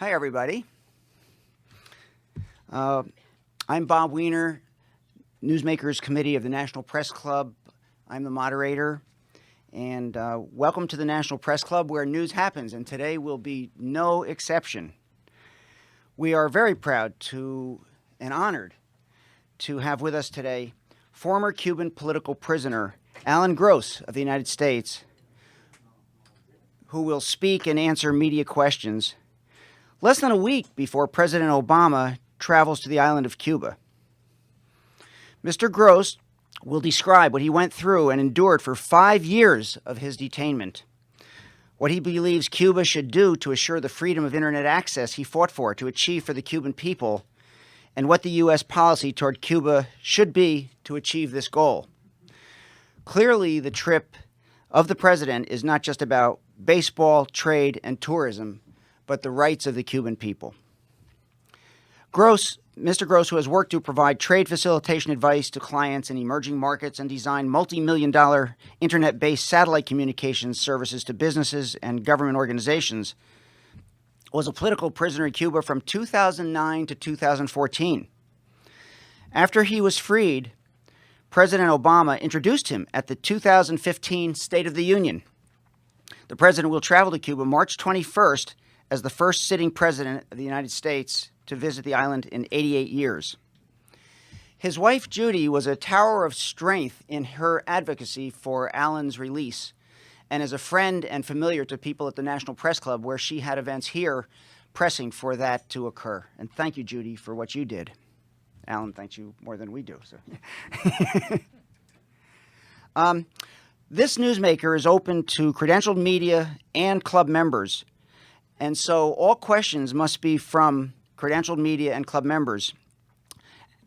Hi, everybody. I'm Bob Weiner, Newsmakers Committee of the National Press Club. I'm the moderator. And welcome to the National Press Club, where news happens, and today will be no exception. We are very proud and honored to have with us today former Cuban political prisoner Alan Gross of the United States, who will speak and answer media questions less than a week before President Obama travels to the island of Cuba. Mr. Gross will describe what he went through and endured for 5 years of his detainment, what he believes Cuba should do to assure the freedom of internet access he fought for to achieve for the Cuban people, and what the U.S. policy toward Cuba should be to achieve this goal. Clearly, the trip of the president is not just about baseball, trade, and tourism, but the rights of the Cuban people. Mr. Gross, who has worked to provide trade facilitation advice to clients in emerging markets and designed multi-million-dollar internet-based satellite communications services to businesses and government organizations, was a political prisoner in Cuba from 2009 to 2014. After he was freed, President Obama introduced him at the 2015 State of the Union. The president will travel to Cuba March 21st as the first sitting president of the United States to visit the island in 88 years. His wife, Judy, was a tower of strength in her advocacy for Alan's release, and as a friend and familiar to people at the National Press Club, where she had events here pressing for that to occur. And thank you, Judy, for what you did. Alan thanks you more than we do. So. This newsmaker is open to credentialed media and club members, and so all questions must be from credentialed media and club members.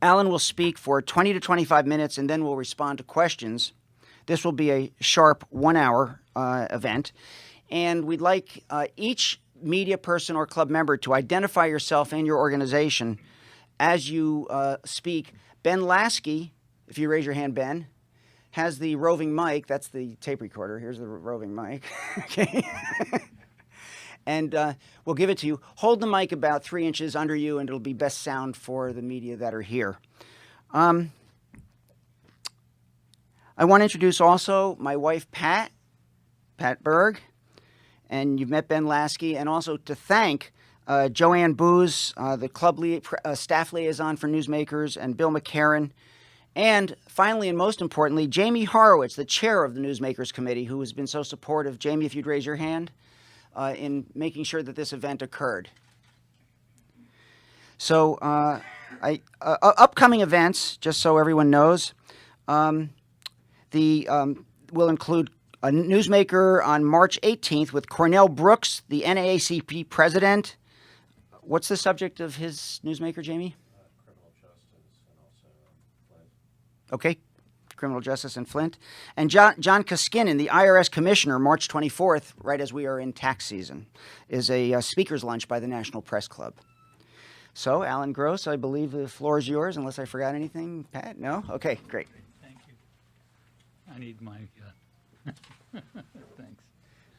Alan will speak for 20 to 25 minutes and then will respond to questions. This will be a sharp 1-hour event, and we'd like each media person or club member to identify yourself and your organization as you speak. Ben Lasky, if you raise your hand, Ben, has the roving mic. That's the tape recorder. Here's the roving mic. Okay. And we'll give it to you. Hold the mic about 3 inches under you, and it'll be best sound for the media that are here. I want to introduce also my wife, Pat Berg, and you've met Ben Lasky, and also to thank Joanne Booz, the club staff liaison for Newsmakers, and Bill McCarran, and finally, and most importantly, Jamie Horowitz, the chair of the Newsmakers Committee, who has been so supportive. Jamie, if you'd raise your hand, in making sure that this event occurred. So upcoming events, just so everyone knows, will include a newsmaker on March 18th with Cornell Brooks, the NAACP president. What's the subject of his newsmaker, Jamie? Criminal justice and also Flint. Okay, criminal justice and Flint. And John Koskinen, the IRS commissioner, March 24th, right as we are in tax season, is a speaker's lunch by the National Press Club. So, Alan Gross, I believe the floor is yours, unless I forgot anything. Pat, no? Okay, great. Thank you. I need my, thanks.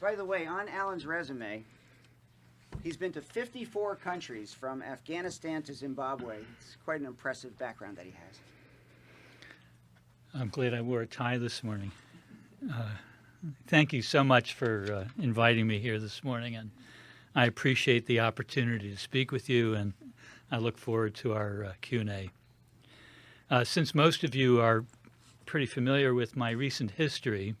By the way, on Alan's resume, he's been to 54 countries, from Afghanistan to Zimbabwe. It's quite an impressive background that he has. I'm glad I wore a tie this morning. Thank you so much for inviting me here this morning, and I appreciate the opportunity to speak with you, and I look forward to our Q&A. Since most of you are pretty familiar with my recent history,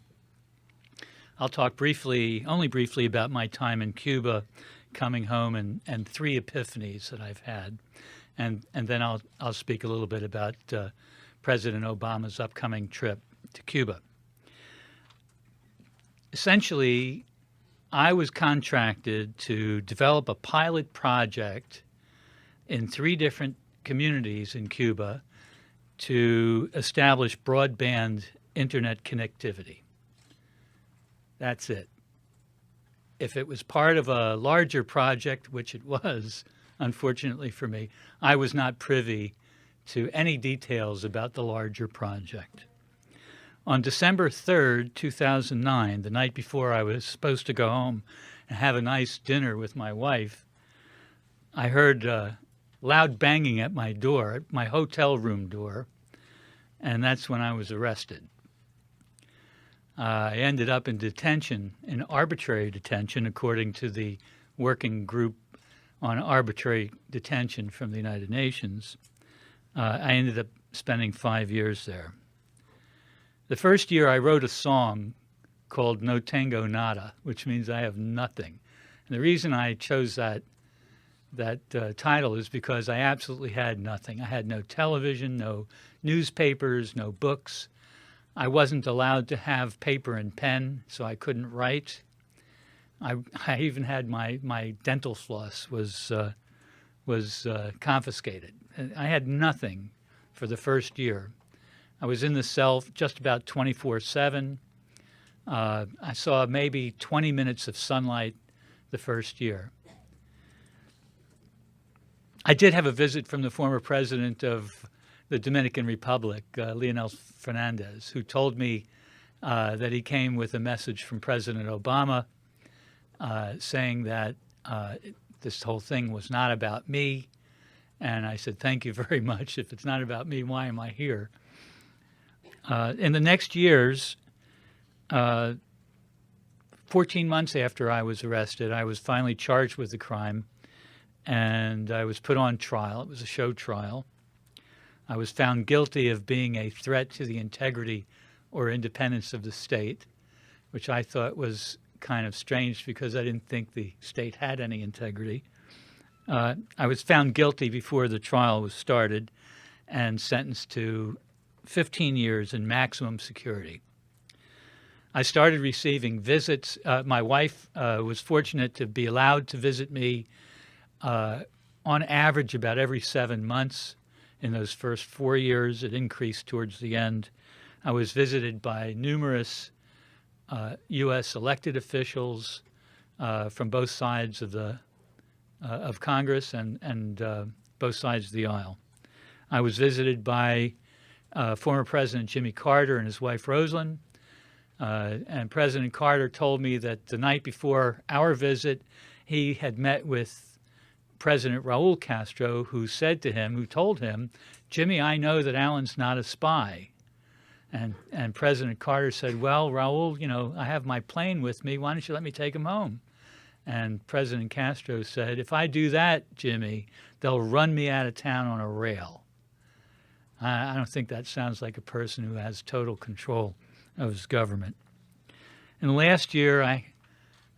I'll talk only briefly about my time in Cuba, coming home, and 3 epiphanies that I've had, and then I'll speak a little bit about President Obama's upcoming trip to Cuba. Essentially, I was contracted to develop a pilot project in 3 different communities in Cuba to establish broadband internet connectivity. That's it. If it was part of a larger project, which it was, unfortunately for me, I was not privy to any details about the larger project. On December 3rd, 2009, the night before I was supposed to go home and have a nice dinner with my wife, I heard loud banging at my door, at my hotel room door, and that's when I was arrested. I ended up in detention, in arbitrary detention, according to the Working Group on Arbitrary Detention from the United Nations. I ended up spending 5 years there. The first year I wrote a song called No Tengo Nada, which means I have nothing. And the reason I chose that title is because I absolutely had nothing. I had no television, no newspapers, no books. I wasn't allowed to have paper and pen, so I couldn't write. I even had my dental floss was confiscated. I had nothing for the first year. I was in the cell just about 24/7. I saw maybe 20 minutes of sunlight the first year. I did have a visit from the former president of the Dominican Republic, Leonel Fernandez, who told me that he came with a message from President Obama saying that this whole thing was not about me. And I said, thank you very much. If it's not about me, why am I here? In the next years, 14 months after I was arrested, I was finally charged with the crime, and I was put on trial. It was a show trial. I was found guilty of being a threat to the integrity or independence of the state, which I thought was kind of strange because I didn't think the state had any integrity. I was found guilty before the trial was started and sentenced to 15 years in maximum security. I started receiving visits. My wife was fortunate to be allowed to visit me on average about every 7 months. In those first 4 years, it increased towards the end. I was visited by numerous U.S. elected officials from both sides of Congress and both sides of the aisle. I was visited by former President Jimmy Carter and his wife Rosalind, and President Carter told me that the night before our visit, he had met with President Raul Castro, who told him, Jimmy, I know that Alan's not a spy. And President Carter said, well, Raul, I have my plane with me. Why don't you let me take him home? And President Castro said, if I do that, Jimmy, they'll run me out of town on a rail. I don't think that sounds like a person who has total control of his government. And last year, I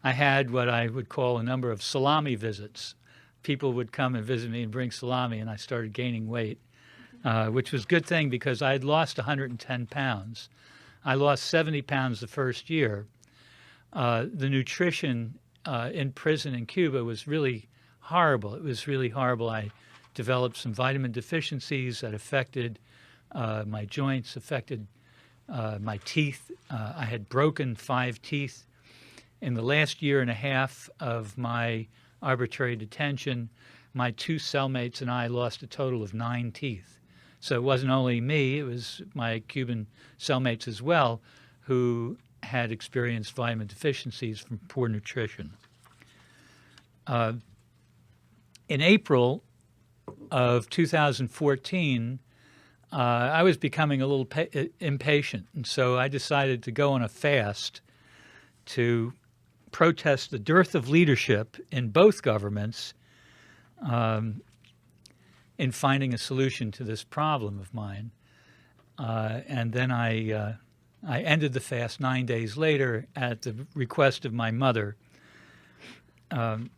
had what I would call a number of salami visits. People would come and visit me and bring salami, and I started gaining weight, which was a good thing because I had lost 110 pounds. I lost 70 pounds the first year. The nutrition in prison in Cuba was really horrible. It was really horrible. I developed some vitamin deficiencies that affected my joints, affected my teeth. I had broken 5 teeth. In the last year and a half of my arbitrary detention, my 2 cellmates and I lost a total of 9 teeth. So it wasn't only me, it was my Cuban cellmates as well who had experienced vitamin deficiencies from poor nutrition. In April of 2014, I was becoming a little impatient, and so I decided to go on a fast to protest the dearth of leadership in both governments in finding a solution to this problem of mine. And then I ended the fast 9 days later at the request of my mother. And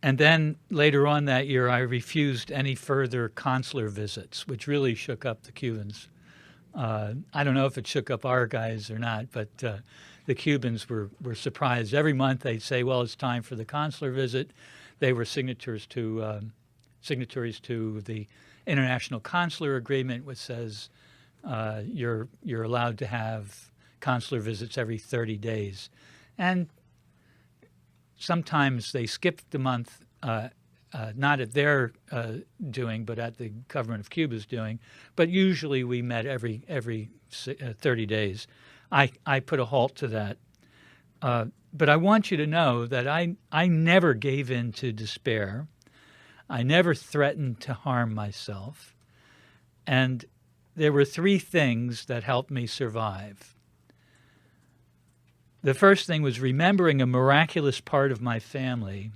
then later on that year, I refused any further consular visits, which really shook up the Cubans. I don't know if it shook up our guys or not, but the Cubans were surprised. Every month they'd say, well, it's time for the consular visit. They were signatories to the International Consular Agreement, which says you're allowed to have consular visits every 30 days. And sometimes they skipped the month, not at their doing, but at the government of Cuba's doing. But usually we met every 30 days. I put a halt to that. But I want you to know that I never gave in to despair. I never threatened to harm myself. And there were three things that helped me survive. The first thing was remembering a miraculous part of my family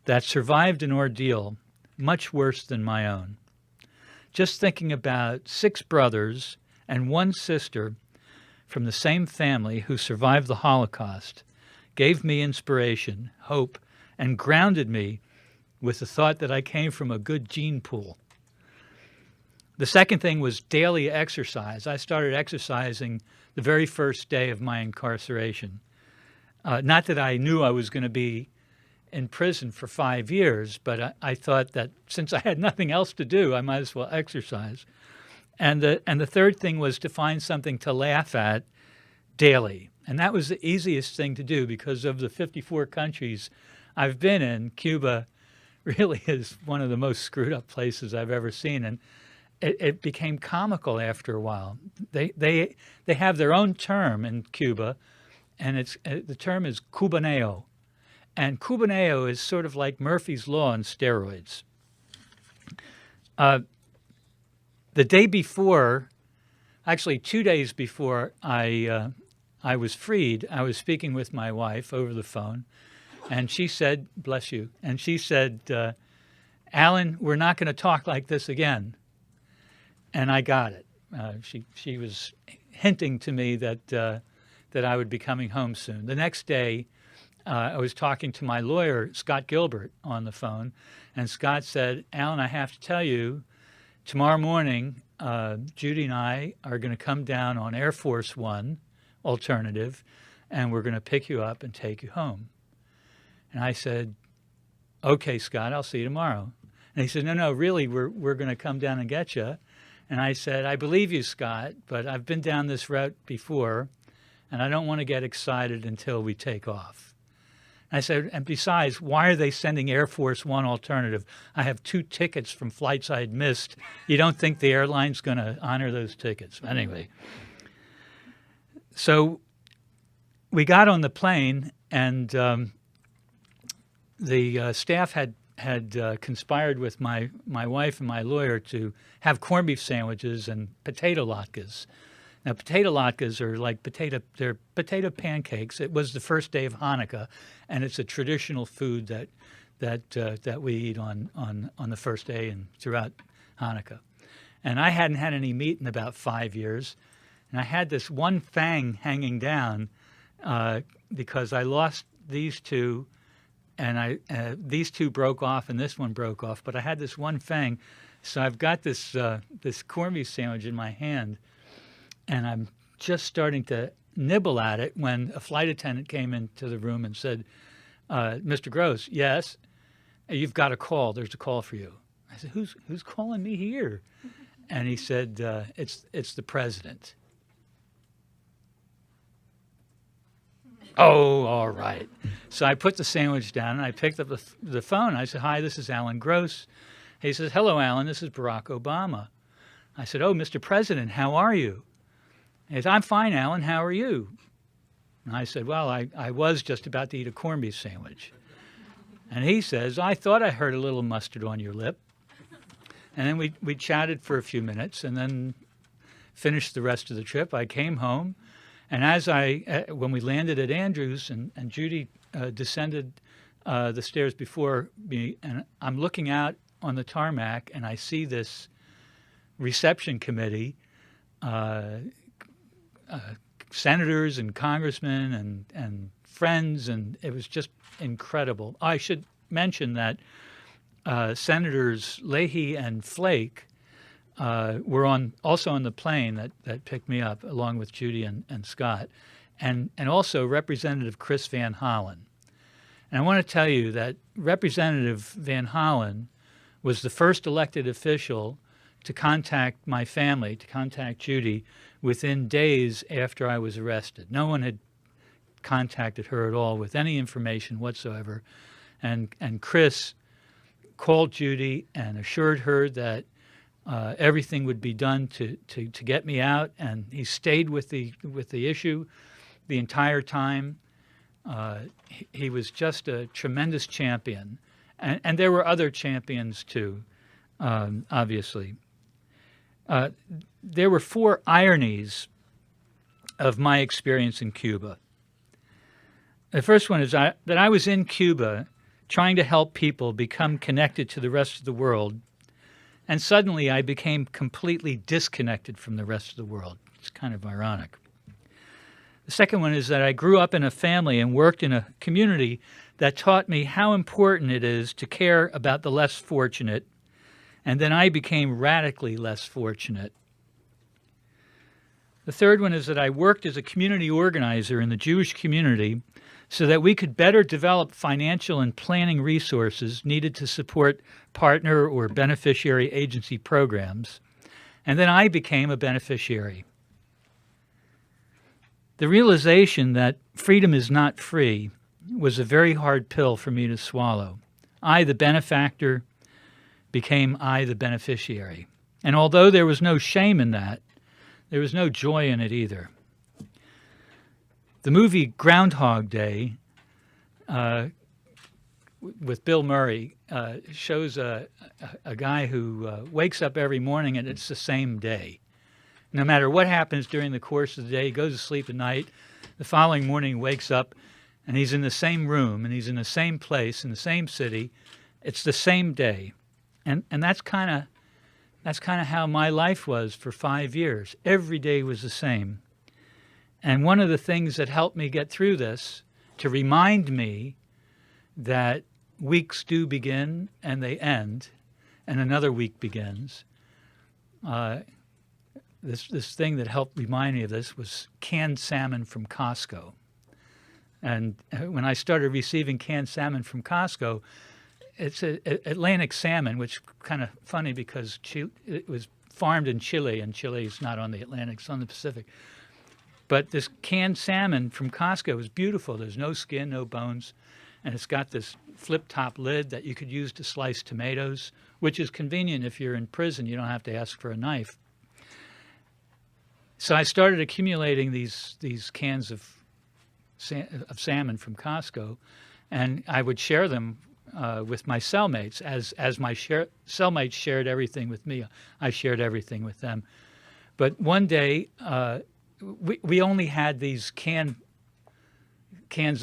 that survived an ordeal much worse than my own. Just thinking about 6 brothers and 1 sister from the same family who survived the Holocaust gave me inspiration, hope, and grounded me with the thought that I came from a good gene pool. The second thing was daily exercise. I started exercising the very first day of my incarceration. Not that I knew I was going to be in prison for 5 years, but I thought that since I had nothing else to do, I might as well exercise. And the third thing was to find something to laugh at daily. And that was the easiest thing to do because of the 54 countries I've been in. Cuba really is one of the most screwed up places I've ever seen. And it became comical after a while. They have their own term in Cuba, and the term is Cubaneo. And Cubaneo is sort of like Murphy's Law on steroids. The day before, actually 2 days before I was freed, I was speaking with my wife over the phone, and she said, bless you, and she said, Alan, we're not going to talk like this again. And I got it. She was hinting to me that I would be coming home soon. The next day, I was talking to my lawyer, Scott Gilbert, on the phone, and Scott said, Alan, I have to tell you, tomorrow morning, Judy and I are going to come down on Air Force One alternative, and we're going to pick you up and take you home. And I said, okay, Scott, I'll see you tomorrow. And he said, no, really, we're going to come down and get you. And I said, I believe you, Scott, but I've been down this route before, and I don't want to get excited until we take off. I said, and besides, why are they sending Air Force One alternative? I have 2 tickets from flights I'd missed. You don't think the airline's going to honor those tickets? Anyway, so we got on the plane, and the staff had conspired with my wife and my lawyer to have corned beef sandwiches and potato latkes. Now, potato latkes are like they're potato pancakes. It was the first day of Hanukkah, and it's a traditional food that we eat on the first day and throughout Hanukkah. And I hadn't had any meat in about 5 years, and I had this one fang hanging down because I lost these two, and these 2 broke off, and this one broke off. But I had this one fang, so I've got this corned beef sandwich in my hand. And I'm just starting to nibble at it when a flight attendant came into the room and said, Mr. Gross, yes, you've got a call. There's a call for you. I said, who's calling me here? And he said, it's the president. Oh, all right. So I put the sandwich down, and I picked up the phone. I said, hi, this is Alan Gross. He says, hello, Alan, this is Barack Obama. I said, oh, Mr. President, how are you? He said, I'm fine, Alan. How are you? And I said, well, I was just about to eat a corned beef sandwich. And he says, I thought I heard a little mustard on your lip. And then we chatted for a few minutes and then finished the rest of the trip. I came home. And when we landed at Andrews and Judy descended the stairs before me, and I'm looking out on the tarmac, and I see this reception committee, senators and congressmen and friends, and it was just incredible. I should mention that Senators Leahy and Flake were also on the plane that picked me up, along with Judy and Scott, and also Representative Chris Van Hollen. And I want to tell you that Representative Van Hollen was the first elected official to contact my family, to contact Judy, within days after I was arrested. No one had contacted her at all with any information whatsoever. And Chris called Judy and assured her that everything would be done to get me out, and he stayed with the issue the entire time. He was just a tremendous champion, And there were other champions too, obviously. There were 4 ironies of my experience in Cuba. The first one is that I was in Cuba trying to help people become connected to the rest of the world, and suddenly I became completely disconnected from the rest of the world. It's kind of ironic. The second one is that I grew up in a family and worked in a community that taught me how important it is to care about the less fortunate, and then I became radically less fortunate. The third one is that I worked as a community organizer in the Jewish community so that we could better develop financial and planning resources needed to support partner or beneficiary agency programs, and then I became a beneficiary. The realization that freedom is not free was a very hard pill for me to swallow. I, the benefactor, became I, the beneficiary. And although there was no shame in that, there was no joy in it either. The movie Groundhog Day with Bill Murray shows a guy who wakes up every morning and it's the same day. No matter what happens during the course of the day, he goes to sleep at night. The following morning he wakes up and he's in the same room and he's in the same place in the same city. It's the same day. And that's kind of how my life was for 5 years. Every day was the same. And one of the things that helped me get through this, to remind me that weeks do begin and they end, and another week begins, this thing that helped remind me of this was canned salmon from Costco. And when I started receiving canned salmon from Costco, it's Atlantic salmon, which is kind of funny because it was farmed in Chile, and Chile is not on the Atlantic, it's on the Pacific. But this canned salmon from Costco is beautiful. There's no skin, no bones, and it's got this flip-top lid that you could use to slice tomatoes, which is convenient if you're in prison. You don't have to ask for a knife. So I started accumulating these cans of salmon from Costco, and I would share them with my cellmates. As my cellmates shared everything with me, I shared everything with them. But one day, we only had these cans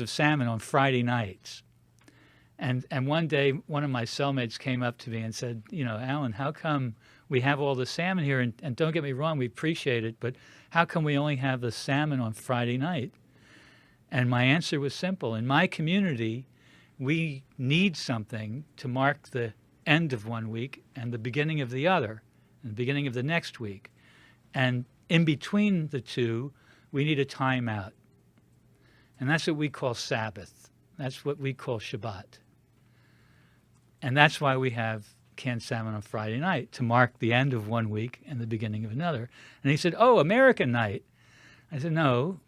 of salmon on Friday nights. And one day, one of my cellmates came up to me and said, Alan, how come we have all the salmon here? And don't get me wrong, we appreciate it, but how come we only have the salmon on Friday night? And my answer was simple. In my community, we need something to mark the end of one week and the beginning of the other, and the beginning of the next week. And in between the two, we need a timeout. And that's what we call Sabbath. That's what we call Shabbat. And that's why we have canned salmon on Friday night, to mark the end of one week and the beginning of another. And he said, "Oh, American night." I said, no,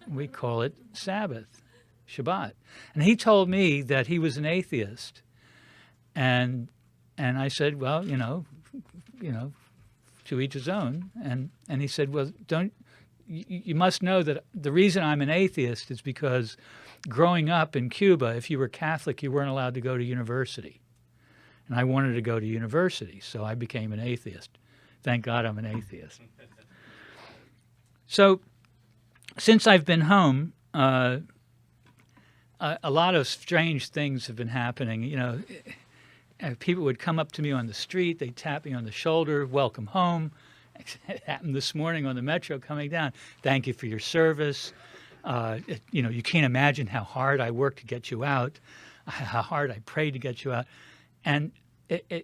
we call it Sabbath, Shabbat. And he told me that he was an atheist. And I said, well, to each his own. And he said, well, you must know that the reason I'm an atheist is because growing up in Cuba, if you were Catholic, you weren't allowed to go to university. And I wanted to go to university, so I became an atheist. Thank God I'm an atheist. So since I've been home, a lot of strange things have been happening. People would come up to me on the street, they'd tap me on the shoulder, welcome home. It happened this morning on the metro coming down. Thank you for your service. You can't imagine how hard I worked to get you out, how hard I prayed to get you out. And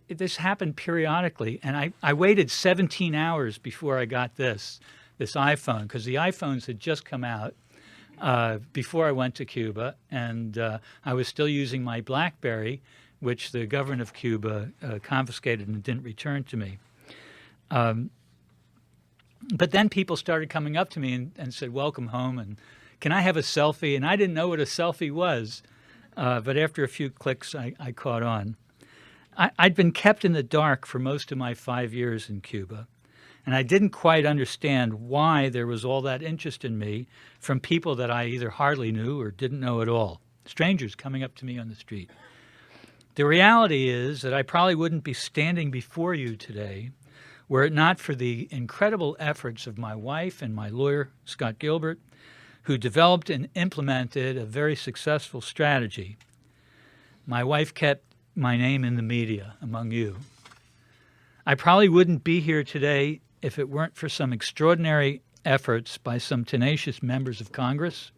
this happened periodically. And I waited 17 hours before I got this iPhone, because the iPhones had just come out before I went to Cuba. And I was still using my BlackBerry, which the government of Cuba confiscated and didn't return to me. But then people started coming up to me and said, welcome home, and can I have a selfie? And I didn't know what a selfie was, but after a few clicks, I caught on. I'd been kept in the dark for most of my 5 years in Cuba, and I didn't quite understand why there was all that interest in me from people that I either hardly knew or didn't know at all, strangers coming up to me on the street. The reality is that I probably wouldn't be standing before you today were it not for the incredible efforts of my wife and my lawyer, Scott Gilbert, who developed and implemented a very successful strategy. My wife kept my name in the media among you. I probably wouldn't be here today if it weren't for some extraordinary efforts by some tenacious members of Congress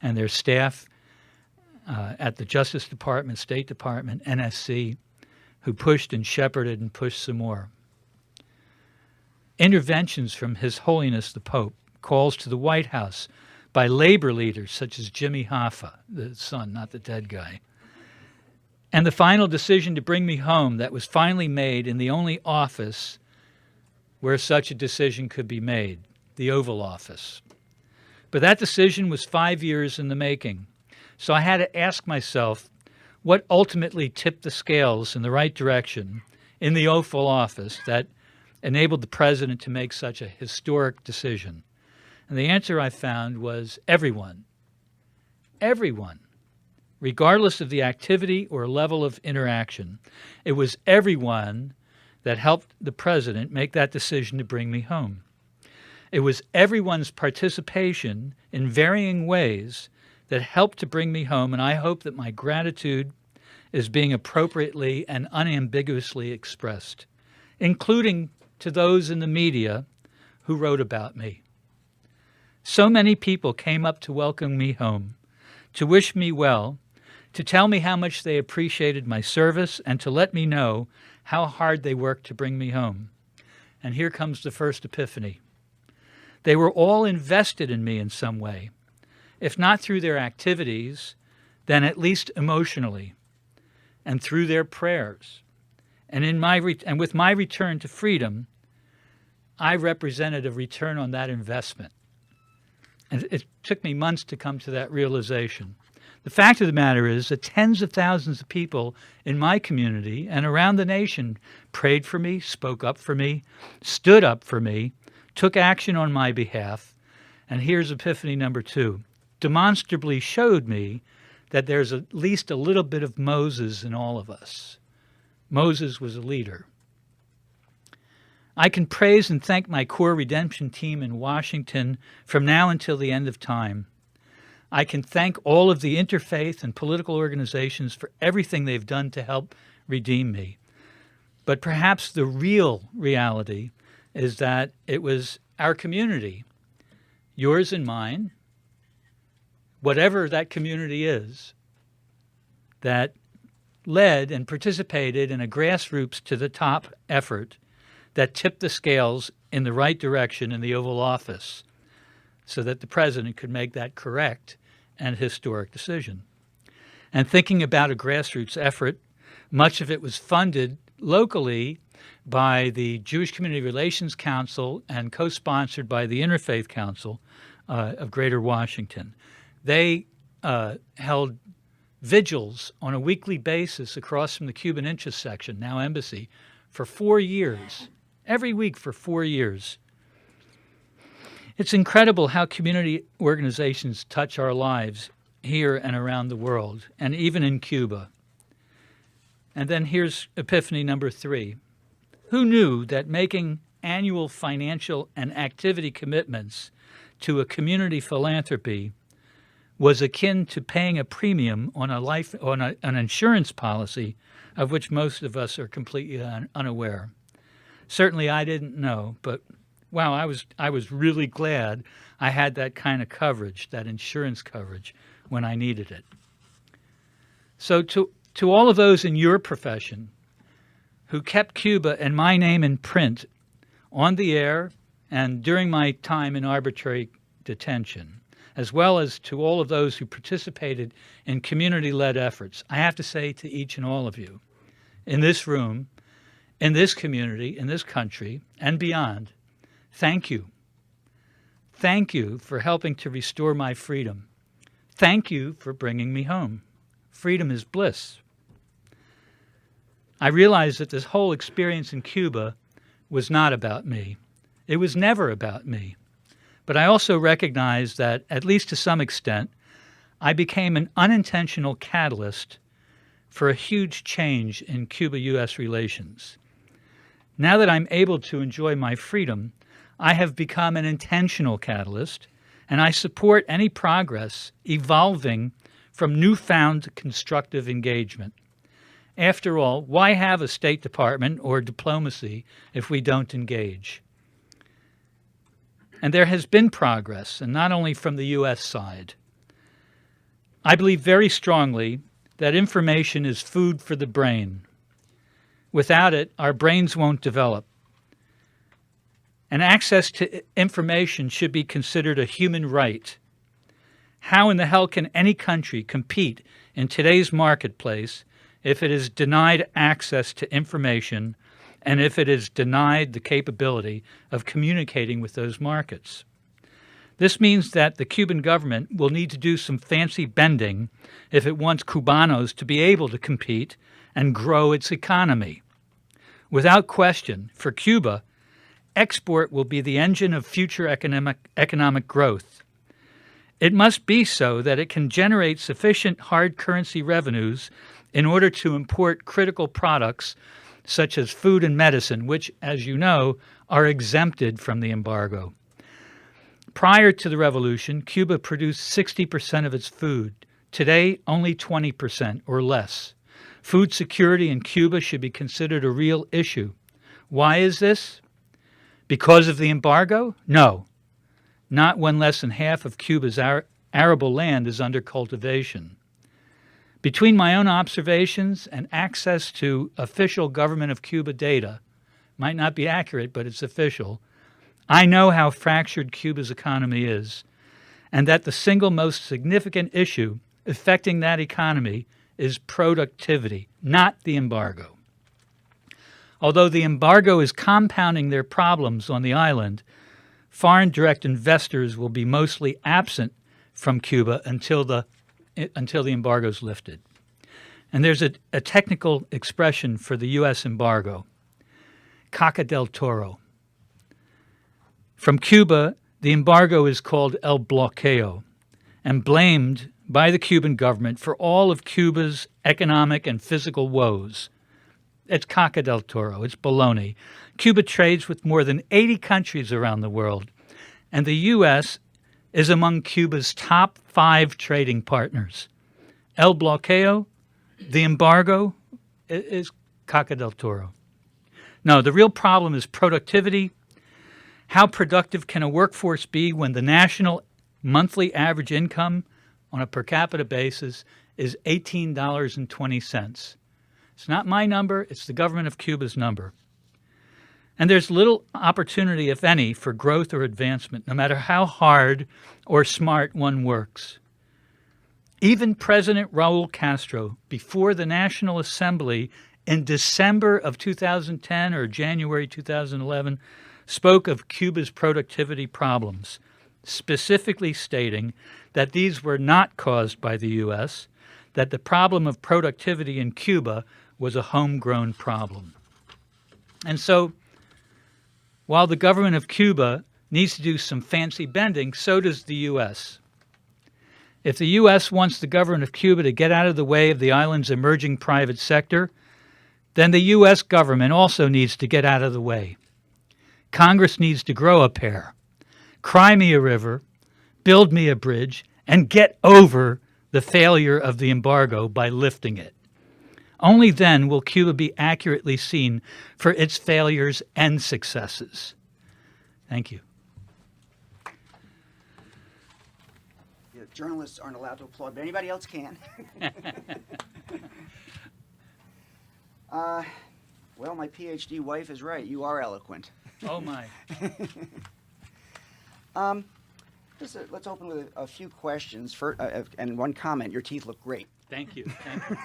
and their staff at the Justice Department, State Department, NSC, who pushed and shepherded and pushed some more. Interventions from His Holiness the Pope, calls to the White House by labor leaders such as Jimmy Hoffa, the son, not the dead guy, and the final decision to bring me home that was finally made in the only office where such a decision could be made, the Oval Office. But that decision was 5 years in the making. So I had to ask myself what ultimately tipped the scales in the right direction in the Oval Office that enabled the president to make such a historic decision. And the answer I found was everyone. Everyone. Regardless of the activity or level of interaction, it was everyone that helped the president make that decision to bring me home. It was everyone's participation in varying ways that helped to bring me home, and I hope that my gratitude is being appropriately and unambiguously expressed, including to those in the media who wrote about me. So many people came up to welcome me home, to wish me well, to tell me how much they appreciated my service, and to let me know how hard they worked to bring me home. And here comes the first epiphany. They were all invested in me in some way, if not through their activities, then at least emotionally, and through their prayers. And with my return to freedom, I represented a return on that investment. And it took me months to come to that realization. The fact of the matter is that tens of thousands of people in my community and around the nation prayed for me, spoke up for me, stood up for me, took action on my behalf. And here's epiphany number 2. Demonstrably showed me that there's at least a little bit of Moses in all of us. Moses was a leader. I can praise and thank my core redemption team in Washington from now until the end of time. I can thank all of the interfaith and political organizations for everything they've done to help redeem me. But perhaps the real reality is that it was our community, yours and mine, whatever that community is, that led and participated in a grassroots to the top effort that tipped the scales in the right direction in the Oval Office so that the president could make that correct and historic decision. And thinking about a grassroots effort, much of it was funded locally by the Jewish Community Relations Council and co-sponsored by the Interfaith Council of Greater Washington. They held vigils on a weekly basis across from the Cuban intersection, now embassy, for 4 years, every week for 4 years. It's incredible how community organizations touch our lives here and around the world, and even in Cuba. And then here's epiphany number 3. Who knew that making annual financial and activity commitments to a community philanthropy was akin to paying a premium on an insurance policy of which most of us are completely unaware? Certainly I didn't know, but wow, I was really glad I had that kind of coverage, that insurance coverage, when I needed it. So to all of those in your profession who kept Cuba and my name in print on the air and during my time in arbitrary detention, as well as to all of those who participated in community-led efforts, I have to say to each and all of you, in this room, in this community, in this country, and beyond, thank you. Thank you for helping to restore my freedom. Thank you for bringing me home. Freedom is bliss. I realized that this whole experience in Cuba was not about me. It was never about me. But I also recognized that, at least to some extent, I became an unintentional catalyst for a huge change in Cuba-U.S. relations. Now that I'm able to enjoy my freedom, I have become an intentional catalyst, and I support any progress evolving from newfound constructive engagement. After all, why have a State Department or diplomacy if we don't engage? And there has been progress, and not only from the U.S. side. I believe very strongly that information is food for the brain. Without it, our brains won't develop. And access to information should be considered a human right. How in the hell can any country compete in today's marketplace if it is denied access to information and if it is denied the capability of communicating with those markets? This means that the Cuban government will need to do some fancy bending if it wants Cubanos to be able to compete and grow its economy. Without question, for Cuba, export will be the engine of future economic growth. It must be so that it can generate sufficient hard currency revenues in order to import critical products such as food and medicine, which, as you know, are exempted from the embargo. Prior to the revolution, Cuba produced 60% of its food. Today, only 20% or less. Food security in Cuba should be considered a real issue. Why is this? Because of the embargo? No. Not when less than half of Cuba's arable land is under cultivation. Between my own observations and access to official government of Cuba data, might not be accurate, but it's official, I know how fractured Cuba's economy is, and that the single most significant issue affecting that economy is productivity, not the embargo. Although the embargo is compounding their problems on the island, foreign direct investors will be mostly absent from Cuba until the embargo is lifted. And there's a technical expression for the U.S. embargo, caca del toro. From Cuba, the embargo is called el bloqueo and blamed by the Cuban government for all of Cuba's economic and physical woes. It's caca del toro. It's baloney. Cuba trades with more than 80 countries around the world, and the U.S. is among Cuba's top 5 trading partners. El bloqueo, the embargo, is caca del toro. No, the real problem is productivity. How productive can a workforce be when the national monthly average income on a per capita basis is $18.20? It's not my number, it's the government of Cuba's number. And there's little opportunity, if any, for growth or advancement, no matter how hard or smart one works. Even President Raul Castro, before the National Assembly in December of 2010 or January 2011, spoke of Cuba's productivity problems, specifically stating that these were not caused by the U.S., that the problem of productivity in Cuba was a homegrown problem. And so, while the government of Cuba needs to do some fancy bending, so does the U.S. If the U.S. wants the government of Cuba to get out of the way of the island's emerging private sector, then the U.S. government also needs to get out of the way. Congress needs to grow a pair, cry me a river, build me a bridge, and get over the failure of the embargo by lifting it. Only then will Cuba be accurately seen for its failures and successes. Thank you. Yeah, journalists aren't allowed to applaud, but anybody else can. Well, my PhD wife is right. You are eloquent. Oh, my. Let's open with a few questions and one comment. Your teeth look great. Thank you. Thank you.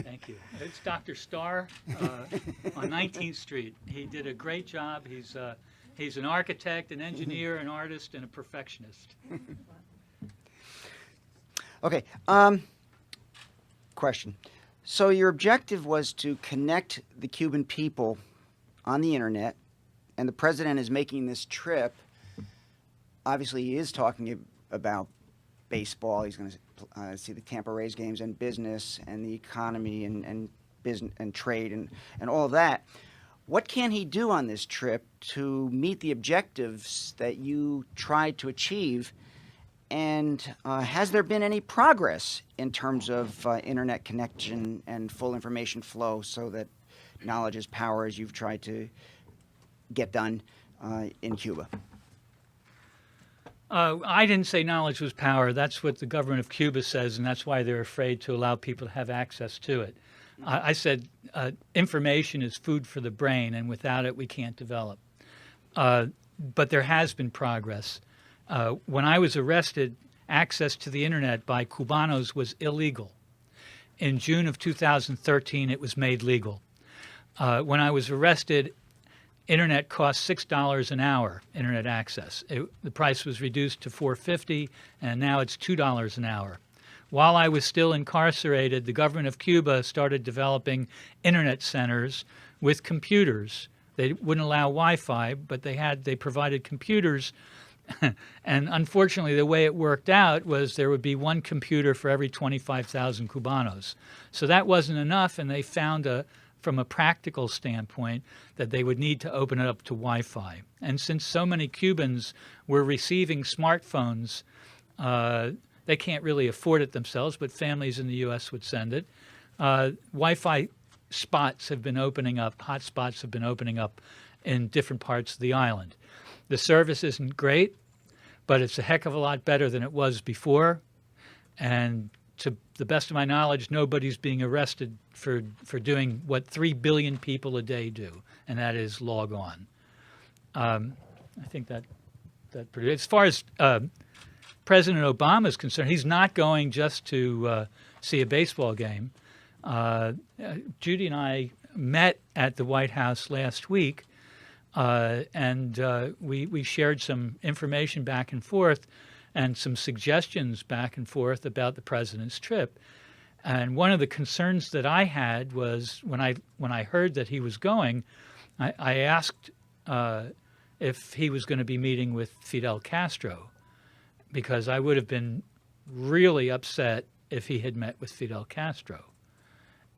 Thank you. It's Dr. Starr on 19th Street. He did a great job. He's an architect, an engineer, an artist, and a perfectionist. Okay. Question. So your objective was to connect the Cuban people on the internet, and the president is making this trip. Obviously, he is talking about baseball. He's going to see the Tampa Rays games and business and the economy and business and trade and all of that. What can he do on this trip to meet the objectives that you tried to achieve? And has there been any progress in terms of internet connection and full information flow so that knowledge is power, as you've tried to get done in Cuba? I didn't say knowledge was power. That's what the government of Cuba says, and that's why they're afraid to allow people to have access to it. I said information is food for the brain, and without it, we can't develop. But there has been progress. When I was arrested, access to the internet by Cubanos was illegal. In June of 2013, it was made legal. When I was arrested, internet cost $6 an hour, internet access. The price was reduced to $4.50, and now it's $2 an hour. While I was still incarcerated, the government of Cuba started developing internet centers with computers. They wouldn't allow Wi-Fi, but they provided computers. And unfortunately, the way it worked out was there would be one computer for every 25,000 Cubanos. So that wasn't enough, and they found from a practical standpoint that they would need to open it up to Wi-Fi. And since so many Cubans were receiving smartphones, they can't really afford it themselves, but families in the U.S. would send it. Wi-Fi spots have been opening up, hotspots have been opening up in different parts of the island. The service isn't great, but it's a heck of a lot better than it was before. And to the best of my knowledge, nobody's being arrested for doing what 3 billion people a day do, and that is log on. I think that as far as President Obama is concerned, he's not going just to see a baseball game. Judy and I met at the White House last week, and we shared some information back and forth and some suggestions back and forth about the president's trip. And one of the concerns that I had was when I heard that he was going, I asked if he was going to be meeting with Fidel Castro, because I would have been really upset if he had met with Fidel Castro.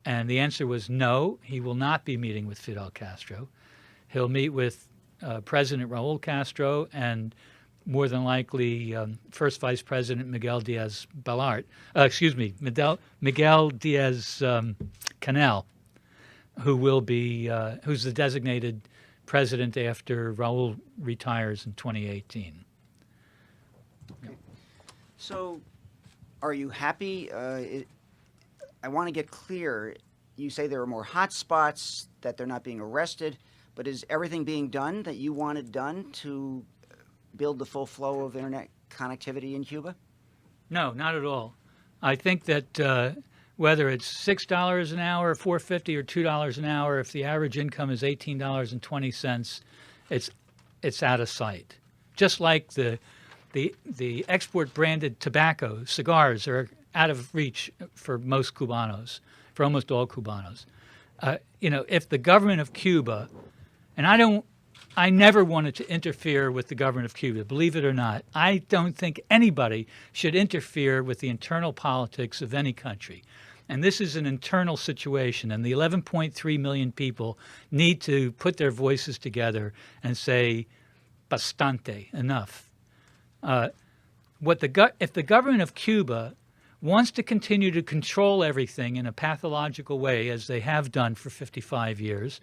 And the answer was no, he will not be meeting with Fidel Castro. He'll meet with President Raul Castro and more than likely First Vice President Miguel Diaz-Canel, who's the designated president after Raul retires in 2018. So, are you happy? I want to get clear. You say there are more hot spots, that they're not being arrested, but is everything being done that you wanted done to build the full flow of internet connectivity in Cuba? No, not at all. I think that whether it's $6 an hour, $4.50, or $2 an hour, if the average income is $18.20, it's out of sight. Just like the export branded tobacco, cigars are out of reach for most Cubanos, for almost all Cubanos. If the government of Cuba, and I never wanted to interfere with the government of Cuba, believe it or not. I don't think anybody should interfere with the internal politics of any country. And this is an internal situation, and the 11.3 million people need to put their voices together and say, bastante, enough. If the government of Cuba wants to continue to control everything in a pathological way, as they have done for 55 years,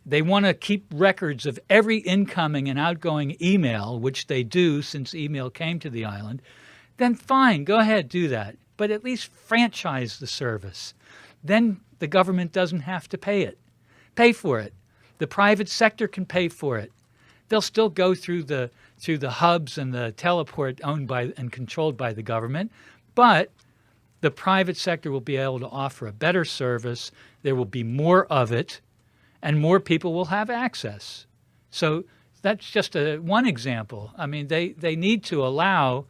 they want to keep records of every incoming and outgoing email, which they do since email came to the island, then fine, go ahead, do that. But at least franchise the service. Then the government doesn't have to pay for it. The private sector can pay for it. They'll still go through the hubs and the teleport owned by and controlled by the government, but the private sector will be able to offer a better service. There will be more of it, and more people will have access. So that's just one example. I mean, they need to allow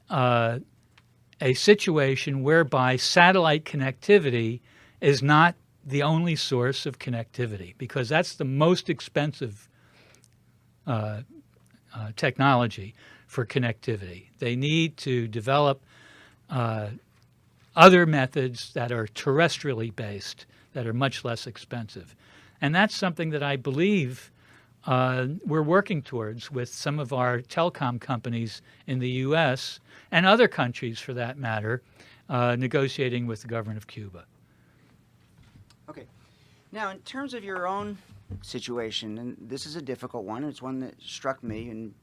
a situation whereby satellite connectivity is not the only source of connectivity, because that's the most expensive technology for connectivity. They need to develop other methods that are terrestrially based, that are much less expensive. And that's something that I believe we're working towards with some of our telecom companies in the U.S. and other countries, for that matter, negotiating with the government of Cuba. Okay. Now, in terms of your own situation, and this is a difficult one, it's one that struck me, and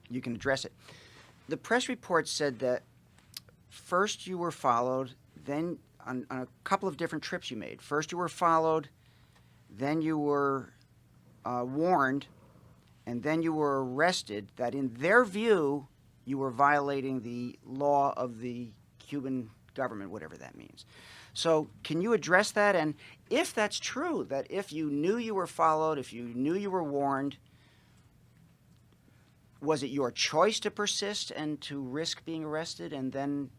you can address it. The press report said that first you were followed, then on a couple of different trips you made. First you were followed, then you were warned, and then you were arrested, that in their view you were violating the law of the Cuban government, whatever that means. So can you address that? And if that's true, that if you knew you were followed, if you knew you were warned, was it your choice to persist and to risk being arrested, and then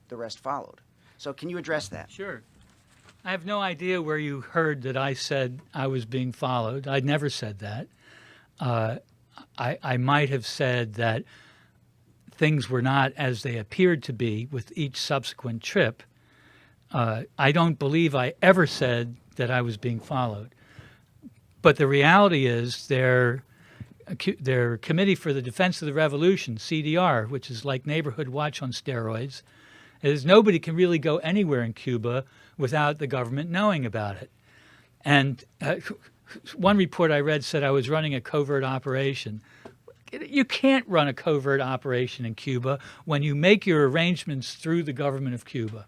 the rest followed? So can you address that? Sure. I have no idea where you heard that I said I was being followed. I never said that. I might have said that things were not as they appeared to be with each subsequent trip. I don't believe I ever said that I was being followed. But the reality is their Committee for the Defense of the Revolution, CDR, which is like Neighborhood Watch on steroids, is nobody can really go anywhere in Cuba without the government knowing about it. And one report I read said I was running a covert operation. You can't run a covert operation in Cuba when you make your arrangements through the government of Cuba.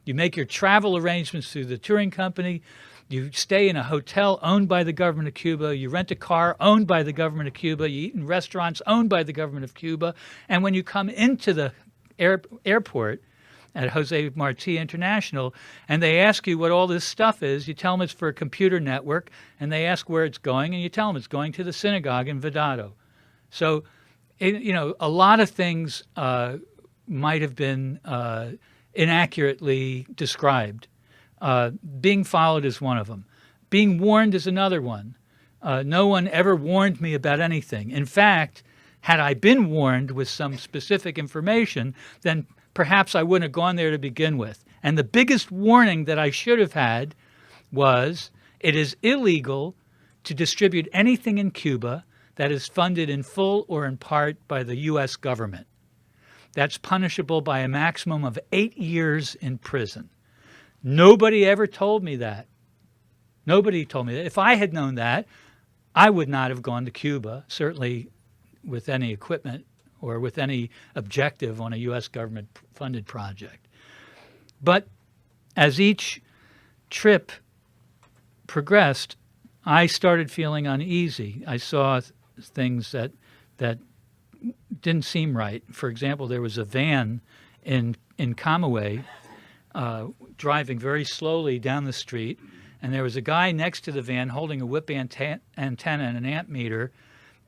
You make your travel arrangements through the touring company. You stay in a hotel owned by the government of Cuba. You rent a car owned by the government of Cuba. You eat in restaurants owned by the government of Cuba. And when you come into the airport at Jose Marti International, and they ask you what all this stuff is, you tell them it's for a computer network, and they ask where it's going, and you tell them it's going to the synagogue in Vedado. So, a lot of things might have been inaccurately described. Being followed is one of them. Being warned is another one. No one ever warned me about anything. In fact, had I been warned with some specific information, then perhaps I wouldn't have gone there to begin with. And the biggest warning that I should have had was it is illegal to distribute anything in Cuba that is funded in full or in part by the U.S. government. That's punishable by a maximum of 8 years in prison. Nobody ever told me that. Nobody told me that. If I had known that, I would not have gone to Cuba, certainly with any equipment or with any objective on a U.S. government-funded project. But as each trip progressed, I started feeling uneasy. I saw things that didn't seem right. For example, there was a van in Camagüey driving very slowly down the street, and there was a guy next to the van holding a whip antenna and an amp meter,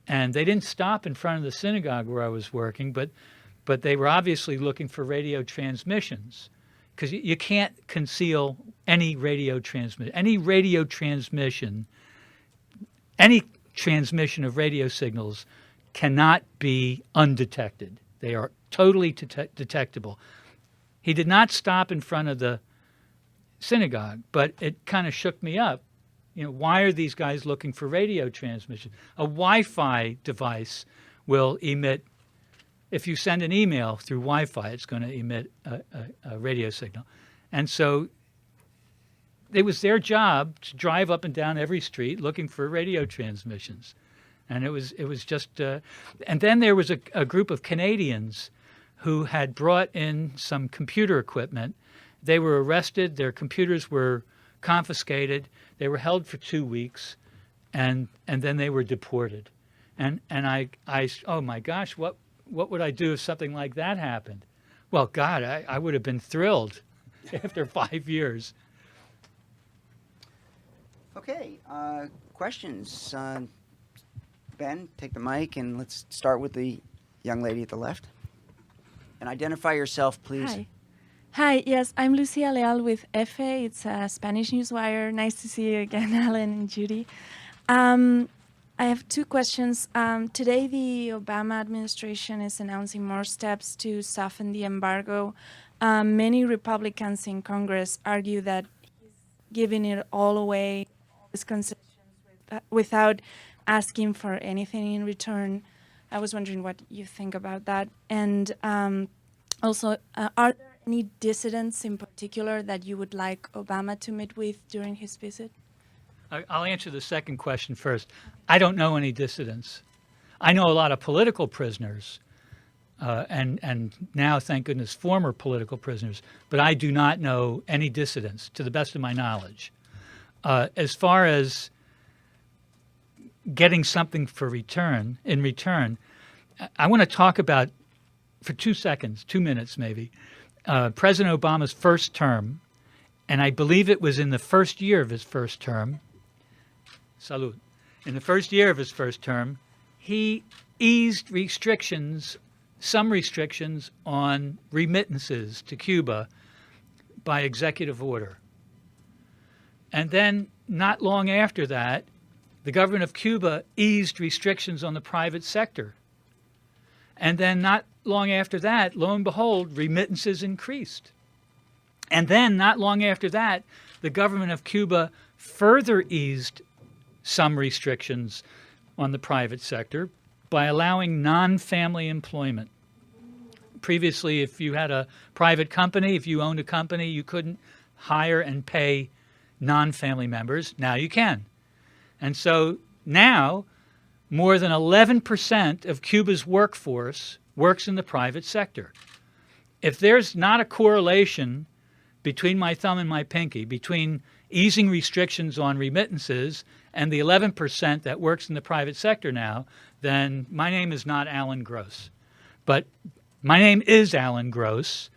and they didn't stop in front of the synagogue where I was working, but they were obviously looking for radio transmissions, because you can't conceal any radio transmission. Any radio transmission, any transmission of radio signals cannot be undetected. They are totally detectable. He did not stop in front of the synagogue, but it kind of shook me up. Why are these guys looking for radio transmission? A Wi-Fi device will emit, if you send an email through Wi-Fi, it's going to emit a radio signal. And so it was their job to drive up and down every street looking for radio transmissions. And it was just, and then there was a group of Canadians who had brought in some computer equipment. They were arrested, their computers were confiscated, they were held for 2 weeks, and then they were deported. And I oh my gosh, what would I do if something like that happened? Well, God, I would have been thrilled after 5 years. Okay, questions? Ben, take the mic, and let's start with the young lady at the left. And identify yourself, please. Hi, yes, I'm Lucia Leal with EFE. It's a Spanish newswire. Nice to see you again, Alan and Judy. I have two questions. Today, the Obama administration is announcing more steps to soften the embargo. Many Republicans in Congress argue that he's giving it all away, his concessions, without asking for anything in return. I was wondering what you think about that. And also, are there any dissidents in particular that you would like Obama to meet with during his visit? I'll answer the second question first. I don't know any dissidents. I know a lot of political prisoners, and now, thank goodness, former political prisoners, but I do not know any dissidents, to the best of my knowledge. As far as getting something in return, I want to talk about, for 2 seconds, 2 minutes maybe, President Obama's first term, and I believe it was in the first year of his first term. Salud. In the first year of his first term, he eased some restrictions on remittances to Cuba by executive order. And then, not long after that, the government of Cuba eased restrictions on the private sector. And then, not long after that, lo and behold, remittances increased. And then, not long after that, the government of Cuba further eased some restrictions on the private sector by allowing non-family employment. Previously, if you had a private company, if you owned a company, you couldn't hire and pay non-family members. Now you can. And so now, more than 11% of Cuba's workforce works in the private sector. If there's not a correlation between my thumb and my pinky, between easing restrictions on remittances and the 11% that works in the private sector now, then my name is not Alan Gross. But my name is Alan Gross,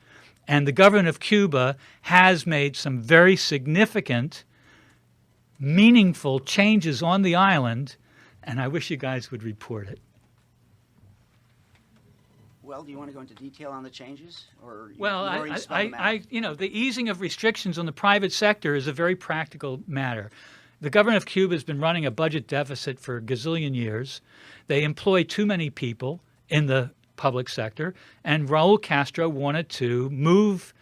and the government of Cuba has made some very significant, meaningful changes on the island, and I wish you guys would report it. Well, do you want to go into detail on the changes, or Well, you already spelled them out? the easing of restrictions on the private sector is a very practical matter. The government of Cuba has been running a budget deficit for a gazillion years. They employ too many people in the public sector, and Raul Castro wanted to move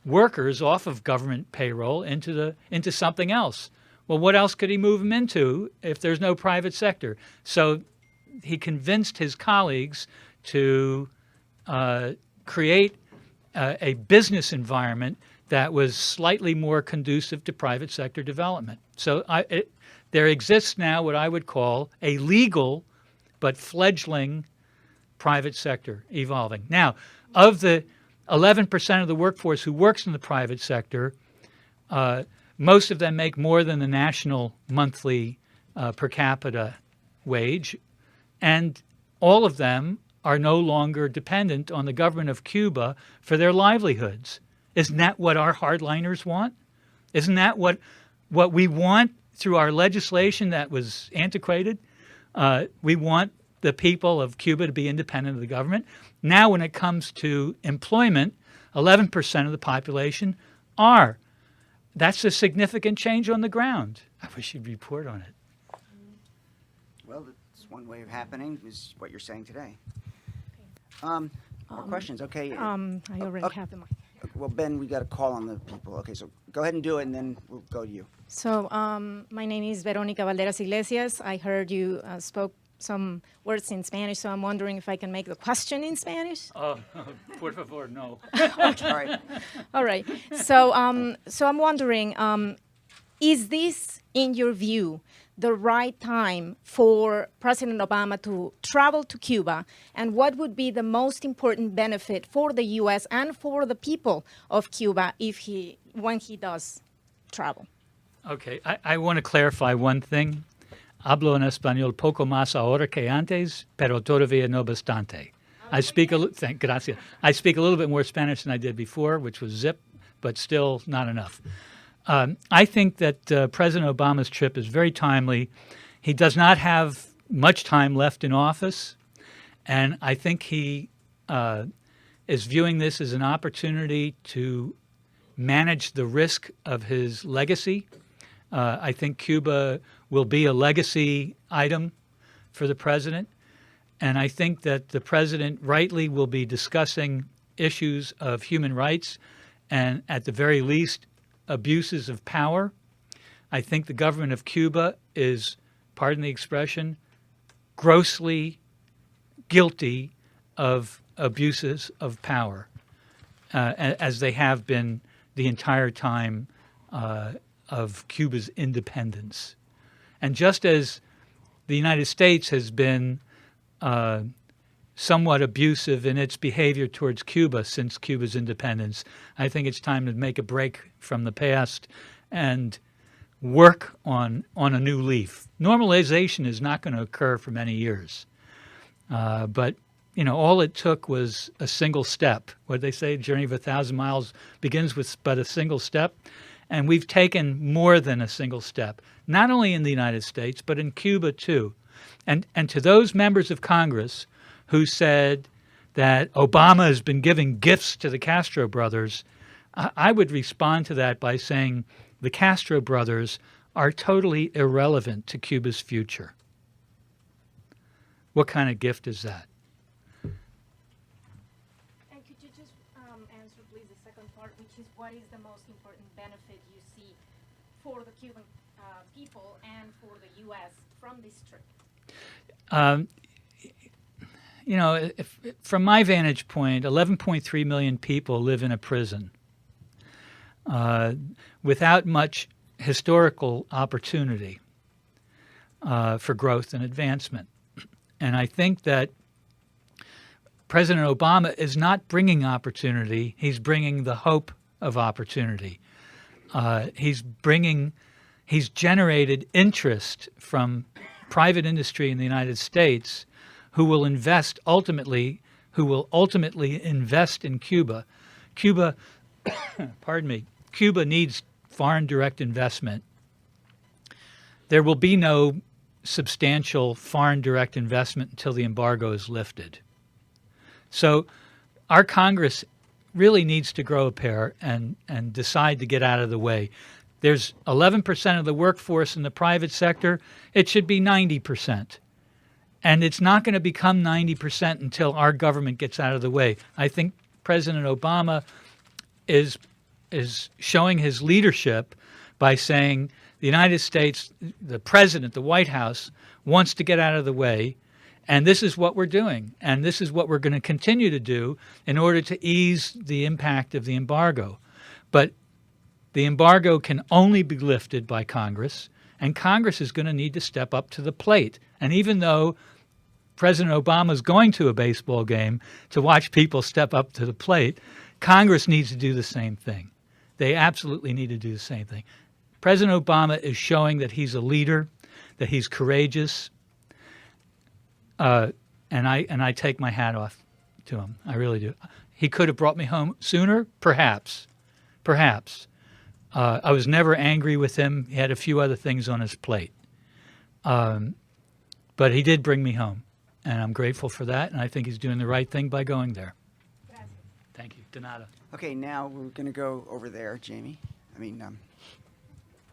workers off of government payroll into something else. Well, what else could he move them into if there's no private sector? So he convinced his colleagues to create a business environment that was slightly more conducive to private sector development. So there exists now what I would call a legal but fledgling private sector evolving. Now, of the 11% of the workforce who works in the private sector, most of them make more than the national monthly per capita wage, and all of them are no longer dependent on the government of Cuba for their livelihoods. Isn't that what our hardliners want? Isn't that what we want through our legislation that was antiquated? We want the people of Cuba to be independent of the government. Now, when it comes to employment, 11% of the population are. That's a significant change on the ground. I wish you'd report on it. Well, that's one way of happening, is what you're saying today. More questions? Okay. I already okay. have the mic. Well, Ben, we got a call on the people. Okay, so go ahead and do it, and then we'll go to you. So my name is Veronica Valderas Iglesias. I heard you spoke some words in Spanish, so I'm wondering if I can make the question in Spanish. Oh, por favor, no. All right. All right. So I'm wondering, is this, in your view, the right time for President Obama to travel to Cuba, and what would be the most important benefit for the U.S. and for the people of Cuba when he does travel? Okay, I want to clarify one thing. Hablo en español poco más ahora que antes, pero todavía no bastante. Gracias. I speak a little bit more Spanish than I did before, which was zip, but still not enough. I think that President Obama's trip is very timely. He does not have much time left in office, and I think he is viewing this as an opportunity to manage the risk of his legacy. I think Cuba will be a legacy item for the president. And I think that the president rightly will be discussing issues of human rights and, at the very least, abuses of power. I think the government of Cuba is, pardon the expression, grossly guilty of abuses of power, as they have been the entire time of Cuba's independence. And just as the United States has been somewhat abusive in its behavior towards Cuba since Cuba's independence, I think it's time to make a break from the past and work on a new leaf. Normalization is not going to occur for many years. But, all it took was a single step. What they say, a journey of 1,000 miles begins with but a single step. And we've taken more than a single step, not only in the United States, but in Cuba too. And to those members of Congress who said that Obama has been giving gifts to the Castro brothers, I would respond to that by saying the Castro brothers are totally irrelevant to Cuba's future. What kind of gift is that? And could you just answer, please, the second part, which is what is the most important benefit you see for the Cuban people and for the U.S. from this trip? From my vantage point, 11.3 million people live in a prison without much historical opportunity for growth and advancement. And I think that President Obama is not bringing opportunity. He's bringing the hope of opportunity. He's generated interest from private industry in the United States who will ultimately invest in Cuba. Cuba needs foreign direct investment. There will be no substantial foreign direct investment until the embargo is lifted. So our Congress really needs to grow a pair and decide to get out of the way. There's 11% of the workforce in the private sector. It should be 90%. And it's not going to become 90% until our government gets out of the way. I think President Obama is showing his leadership by saying the United States, the president, the White House, wants to get out of the way, and this is what we're doing, and this is what we're going to continue to do in order to ease the impact of the embargo. But the embargo can only be lifted by Congress, and Congress is going to need to step up to the plate. And even though President Obama is going to a baseball game to watch people step up to the plate, Congress needs to do the same thing. They absolutely need to do the same thing. President Obama is showing that he's a leader, that he's courageous, and I take my hat off to him. I really do. He could have brought me home sooner, perhaps. I was never angry with him. He had a few other things on his plate, but he did bring me home, and I'm grateful for that. And I think he's doing the right thing by going there. Gracias. Thank you, Donata. Okay, now we're going to go over there, Jamie.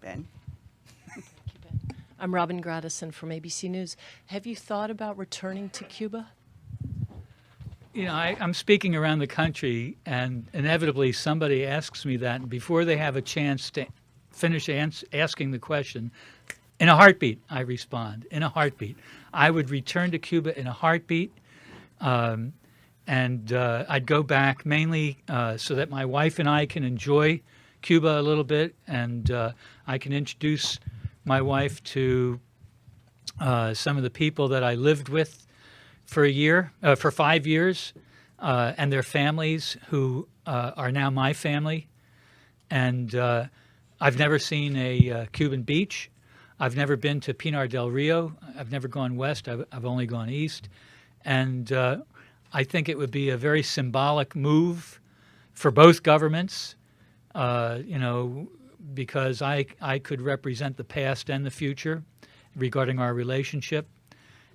Ben. I'm Robin Gradison from ABC News. Have you thought about returning to Cuba? I'm speaking around the country, and inevitably somebody asks me that, and before they have a chance to finish asking the question, in a heartbeat, I respond. In a heartbeat. I would return to Cuba in a heartbeat, and I'd go back mainly so that my wife and I can enjoy Cuba a little bit, and I can introduce my wife to some of the people that I lived with for 5 years, and their families who are now my family. And I've never seen a Cuban beach. I've never been to Pinar del Rio. I've never gone west. I've only gone east. And I think it would be a very symbolic move for both governments, because I could represent the past and the future regarding our relationship.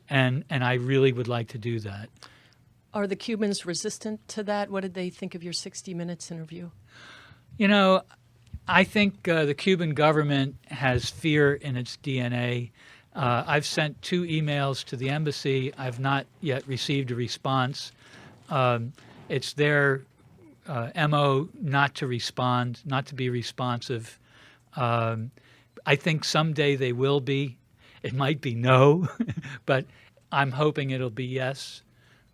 And I really would like to do that. Are the Cubans resistant to that? What did they think of your 60 Minutes interview? I think the Cuban government has fear in its DNA. I've sent 2 emails to the embassy. I've not yet received a response. It's their MO not to respond, not to be responsive. I think someday they will be. It might be no, but I'm hoping it'll be yes.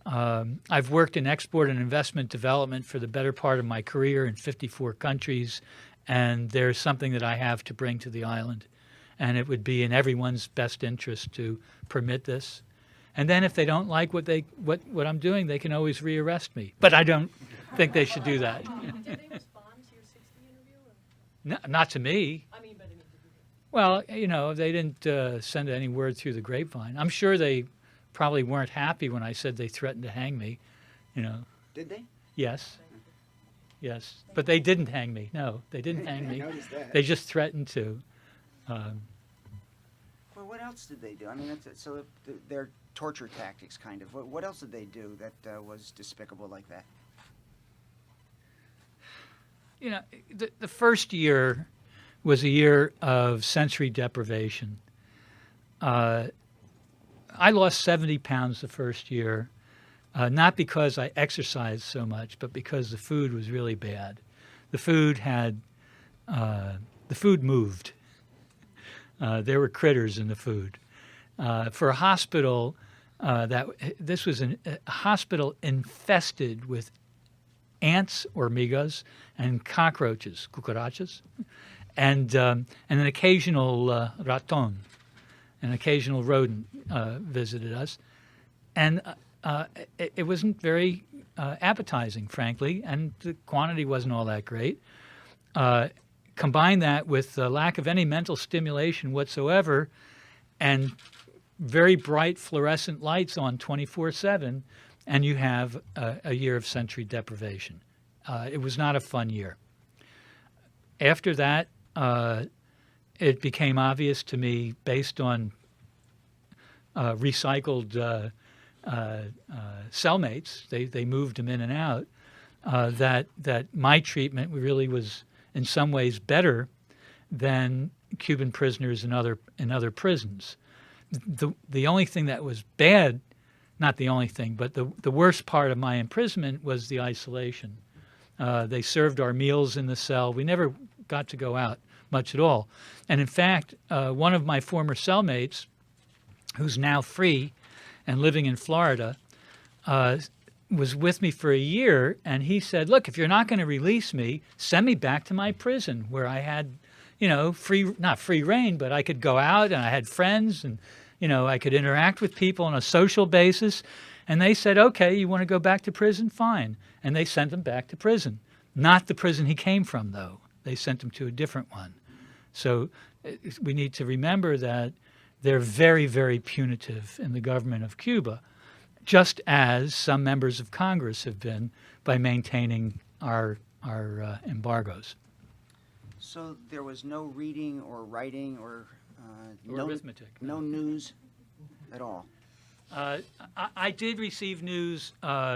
I've worked in export and investment development for the better part of my career in 54 countries, and there's something that I have to bring to the island. And it would be in everyone's best interest to permit this. And then if they don't like what I'm doing, they can always rearrest me. But I don't think they should do that. Did they respond to your 60 interview? No, not to me. I mean, but Well, they didn't send any word through the grapevine. I'm sure they probably weren't happy when I said they threatened to hang me. Did they? Yes. Yes. But they didn't hang me. No, they didn't hang me. noticed that. They just threatened to. Well, what else did they do? I mean, so their torture tactics, kind of. What else did they do that was despicable like that? The first year was a year of sensory deprivation. I lost 70 pounds the first year, not because I exercised so much, but because the food was really bad. The food moved. There were critters in the food. For a hospital, this was a hospital infested with ants, hormigas, and cockroaches, cucarachas, and an occasional raton, an occasional rodent visited us. And it wasn't very appetizing, frankly, and the quantity wasn't all that great. Combine that with the lack of any mental stimulation whatsoever and very bright fluorescent lights on 24/7, and you have a year of sensory deprivation. It was not a fun year. After that, it became obvious to me, based on recycled cellmates, they moved them in and out, that my treatment really was in some ways better than Cuban prisoners in other prisons. The only thing that was bad, not the only thing, but the worst part of my imprisonment was the isolation. They served our meals in the cell. We never got to go out much at all. And in fact, one of my former cellmates, who's now free and living in Florida, was with me for a year, and he said, look, if you're not going to release me, send me back to my prison where I had, not free reign, but I could go out and I had friends and, I could interact with people on a social basis. And they said, okay, you want to go back to prison? Fine. And they sent him back to prison. Not the prison he came from, though. They sent him to a different one. So we need to remember that they're very, very punitive in the government of Cuba, just as some members of Congress have been by maintaining our embargoes. So there was no reading or writing or Or arithmetic. no news at all. I did receive news. I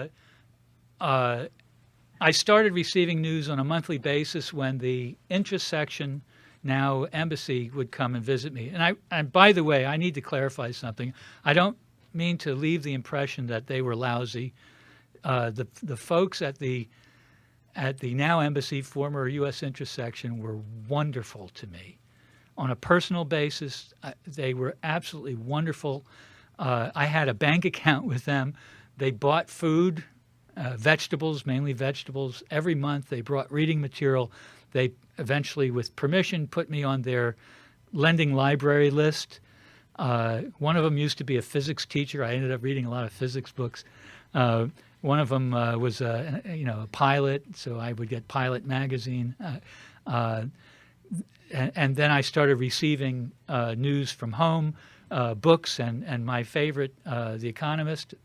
started receiving news on a monthly basis when the interest section, now embassy, would come and visit me. And by the way, I need to clarify something. I don't mean to leave the impression that they were lousy. The folks at the now embassy, former U.S. interest section, were wonderful to me. On a personal basis, they were absolutely wonderful. I had a bank account with them. They bought food, vegetables, mainly vegetables. Every month they brought reading material. They eventually, with permission, put me on their lending library list. One of them used to be a physics teacher. I ended up reading a lot of physics books. One of them was a pilot, so I would get Pilot magazine. And then I started receiving news from home, books, and my favorite, The Economist,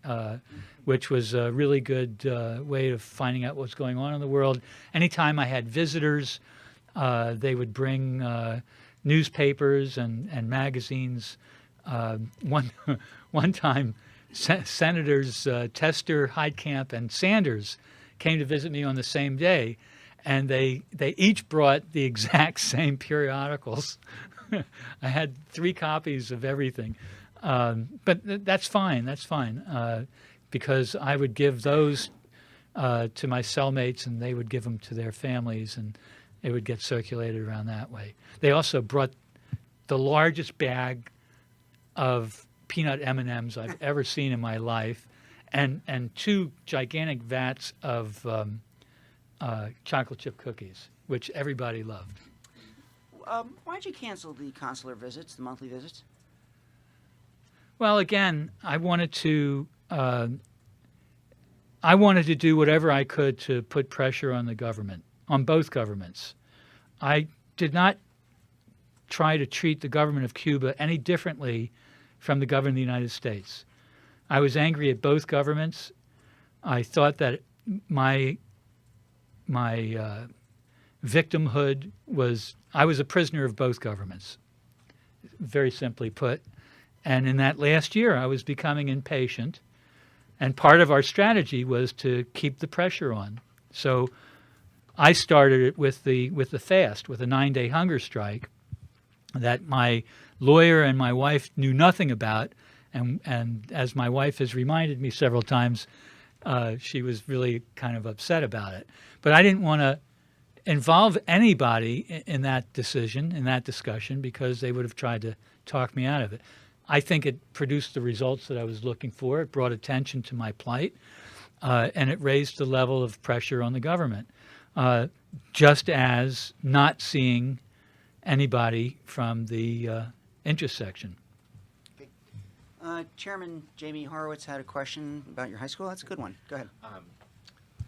which was a really good way of finding out what's going on in the world. Anytime I had visitors, they would bring newspapers and magazines. One time, Senators Tester, Heitkamp, and Sanders came to visit me on the same day, and they each brought the exact same periodicals. I had 3 copies of everything. That's fine. That's fine. Because I would give those to my cellmates, and they would give them to their families, and it would get circulated around that way. They also brought the largest bag of peanut M&Ms I've ever seen in my life, and 2 gigantic vats of chocolate chip cookies, which everybody loved. Why'd you cancel the consular visits, the monthly visits? Well, again, I wanted to do whatever I could to put pressure on the government, on both governments. I did not try to treat the government of Cuba any differently from the government of the United States. I was angry at both governments. I thought that my victimhood was, I was a prisoner of both governments, very simply put. And in that last year, I was becoming impatient. And part of our strategy was to keep the pressure on. So I started it with the fast, with a 9-day hunger strike that my lawyer and my wife knew nothing about. And as my wife has reminded me several times, she was really kind of upset about it. But I didn't want to involve anybody in that decision, in that discussion, because they would have tried to talk me out of it. I think it produced the results that I was looking for. It brought attention to my plight, and it raised the level of pressure on the government, just as not seeing anybody from the interest section. Chairman Jamie Horowitz had a question about your high school. That's a good one. Go ahead.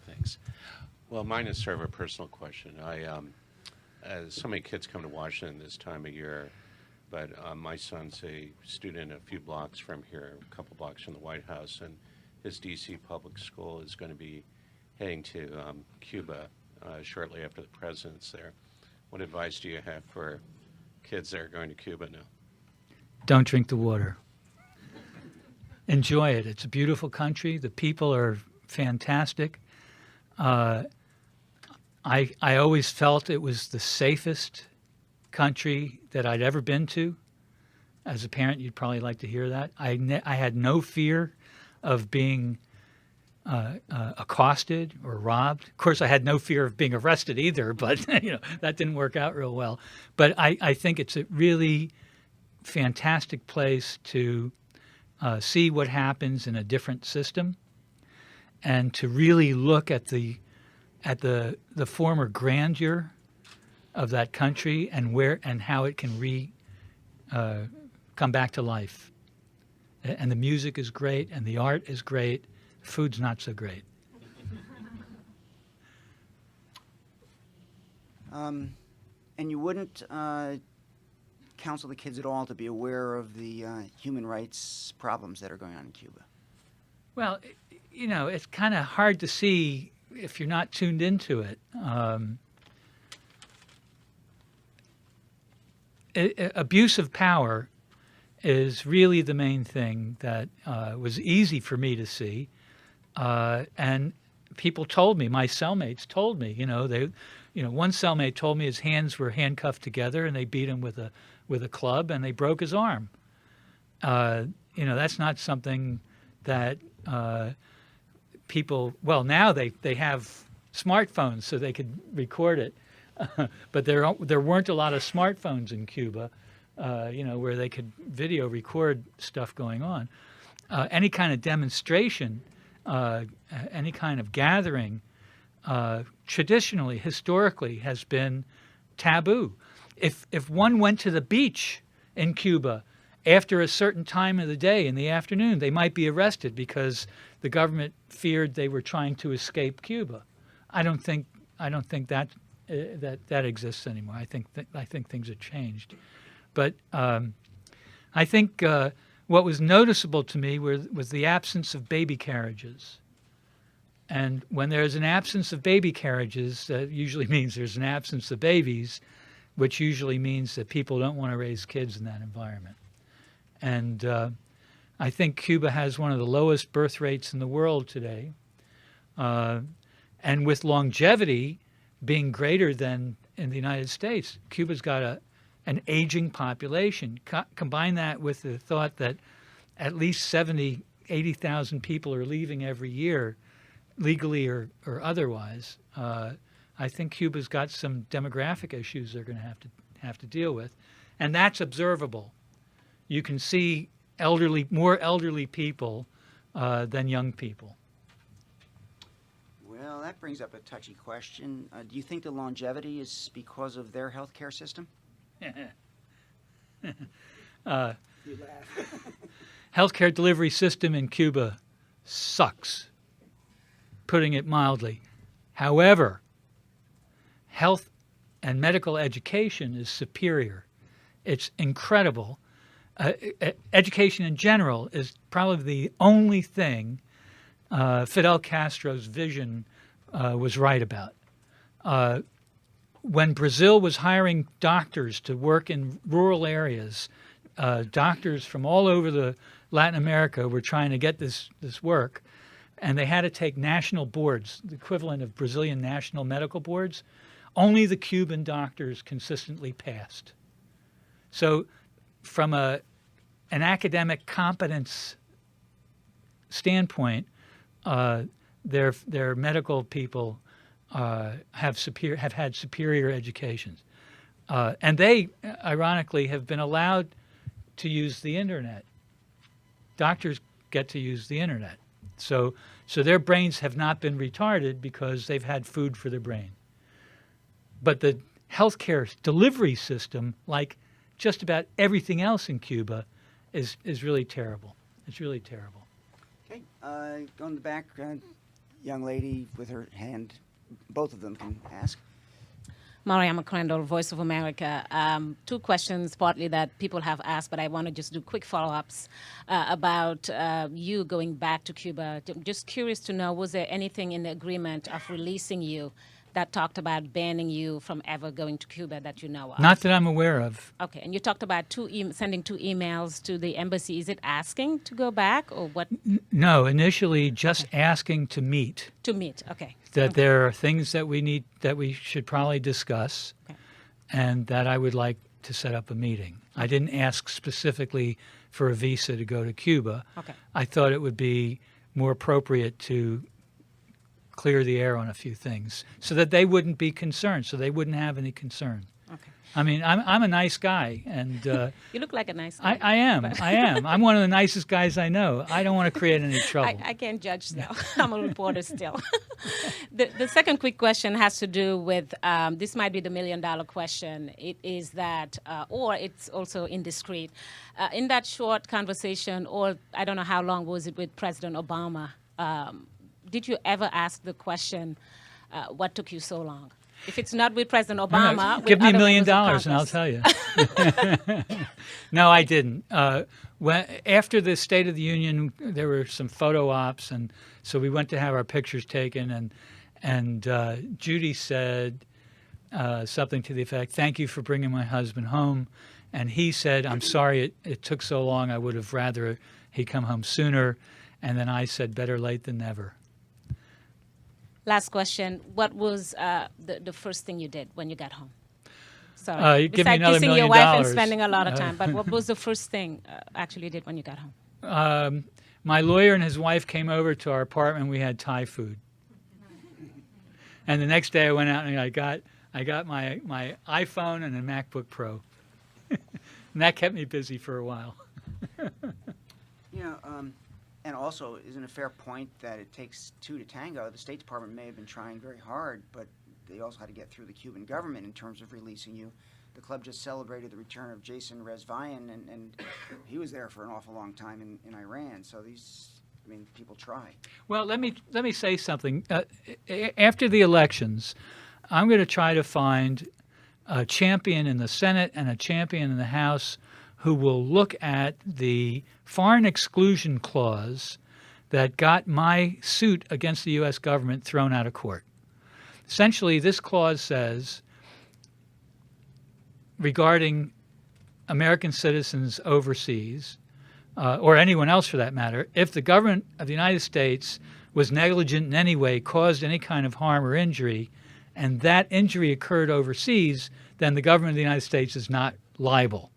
Thanks. Well, mine is sort of a personal question. So many kids come to Washington this time of year, but my son's a student a few blocks from here, a couple blocks from the White House, and his D.C. public school is going to be heading to Cuba shortly after the president's there. What advice do you have for kids that are going to Cuba now? Don't drink the water. Enjoy it. It's a beautiful country. The people are fantastic. I always felt it was the safest country that I'd ever been to. As a parent, you'd probably like to hear that. I had no fear of being accosted or robbed. Of course, I had no fear of being arrested either, but that didn't work out real well. But I think it's a really fantastic place to see what happens in a different system, and to really look at the former grandeur of that country and how it can come back to life. And the music is great, and the art is great. Food's not so great. And you wouldn't counsel the kids at all to be aware of the human rights problems that are going on in Cuba? Well, it's kind of hard to see if you're not tuned into it. Abuse of power is really the main thing that was easy for me to see. And people told me, my cellmates told me, one cellmate told me his hands were handcuffed together and they beat him with a club and they broke his arm. That's not something that people, well, now they have smartphones so they could record it. But there weren't a lot of smartphones in Cuba, where they could video record stuff going on. Any kind of demonstration, any kind of gathering, traditionally, historically, has been taboo. If one went to the beach in Cuba after a certain time of the day in the afternoon, they might be arrested because the government feared they were trying to escape Cuba. I don't think that exists anymore. I think things have changed. But I think what was noticeable to me was the absence of baby carriages. And when there's an absence of baby carriages, that usually means there's an absence of babies, which usually means that people don't want to raise kids in that environment. And I think Cuba has one of the lowest birth rates in the world today. And with longevity being greater than in the United States, Cuba's got an aging population. Combine that with the thought that at least 70, 80,000 people are leaving every year, legally or otherwise. I think Cuba's got some demographic issues they're going to have to deal with, and that's observable. You can see more elderly people than young people. Well, that brings up a touchy question. Do you think the longevity is because of their healthcare system? Healthcare delivery system in Cuba sucks, putting it mildly. However, health and medical education is superior. It's incredible. Education in general is probably the only thing Fidel Castro's vision was right about. When Brazil was hiring doctors to work in rural areas, doctors from all over Latin America were trying to get this work, and they had to take national boards, the equivalent of Brazilian national medical boards. Only the Cuban doctors consistently passed. So from an academic competence standpoint, their medical people have had superior educations, and they, ironically, have been allowed to use the internet. Doctors get to use the internet, so their brains have not been retarded because they've had food for their brain. But the healthcare delivery system, like just about everything else in Cuba, is really terrible. It's really terrible. Okay, go in the back, young lady with her hand. Both of them can ask. Mariam McCrandle, Voice of America. Two questions, partly that people have asked, but I want to just do quick follow-ups about you going back to Cuba. Just curious to know, was there anything in the agreement of releasing you that talked about banning you from ever going to Cuba that you know of? Not that I'm aware of. Okay, and you talked about sending 2 emails to the embassy. Is it asking to go back, or what? No, initially just asking to meet. To meet, okay. That there are things that we should probably discuss, Okay. and that I would like to set up a meeting. I didn't ask specifically for a visa to go to Cuba. Okay. I thought it would be more appropriate to clear the air on a few things so that they wouldn't be concerned, so they wouldn't have any concern. Okay. I mean, I'm a nice guy, and You look like a nice guy. I am. I'm one of the nicest guys I know. I don't want to create any trouble. I can't judge still. I'm a reporter still. The second quick question has to do with, this might be the $1 million question. It is that, or it's also indiscreet. In that short conversation, or I don't know how long was it with President Obama, did you ever ask the question, what took you so long? If it's not with President Obama, with give me $1 other million members of and I'll Congress. tell you. No, I didn't. After the State of the Union, there were some photo ops, and so we went to have our pictures taken, and Judy said something to the effect, "Thank you for bringing my husband home," and he said, "I'm sorry it took so long. I would have rather he come home sooner," and then I said, "Better late than never." Last question. What was the first thing you did when you got home? Sorry. Give me Besides another $1 kissing million. your wife and spending a lot of time, but what was the first thing actually you did when you got home? My lawyer and his wife came over to our apartment. We had Thai food. And the next day I went out and I got my iPhone and a MacBook Pro. And that kept me busy for a while. You know, and also, isn't a fair point that it takes 2 to tango? The State Department may have been trying very hard, but they also had to get through the Cuban government in terms of releasing you. The club just celebrated the return of Jason Rezvaian, and he was there for an awful long time in Iran. So people try. Well, let me say something. After the elections, I'm going to try to find a champion in the Senate and a champion in the House who will look at the foreign exclusion clause that got my suit against the U.S. government thrown out of court. Essentially, this clause says, regarding American citizens overseas, or anyone else for that matter, if the government of the United States was negligent in any way, caused any kind of harm or injury, and that injury occurred overseas, then the government of the United States is not liable.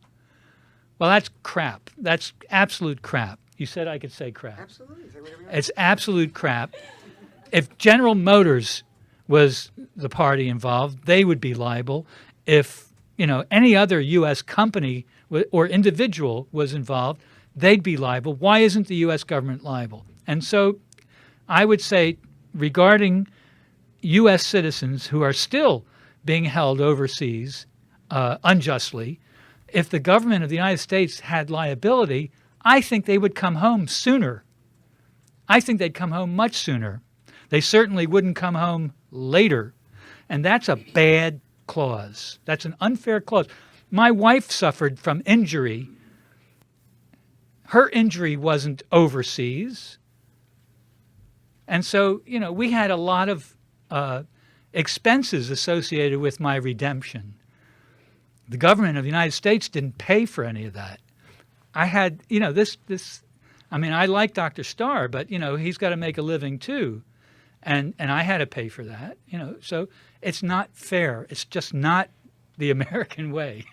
Well, that's crap. That's absolute crap. You said I could say crap. Absolutely. Say whatever you want. It's absolute crap. If General Motors was the party involved, they would be liable. If any other U.S. company or individual was involved, they'd be liable. Why isn't the U.S. government liable? And so I would say regarding U.S. citizens who are still being held overseas unjustly, if the government of the United States had liability, I think they would come home sooner. I think they'd come home much sooner. They certainly wouldn't come home later. And that's a bad clause. That's an unfair clause. My wife suffered from injury. Her injury wasn't overseas. And so, we had a lot of expenses associated with my redemption. The government of the United States didn't pay for any of that. I had, I like Dr. Starr, but, he's got to make a living too. And I had to pay for that, so it's not fair. It's just not the American way.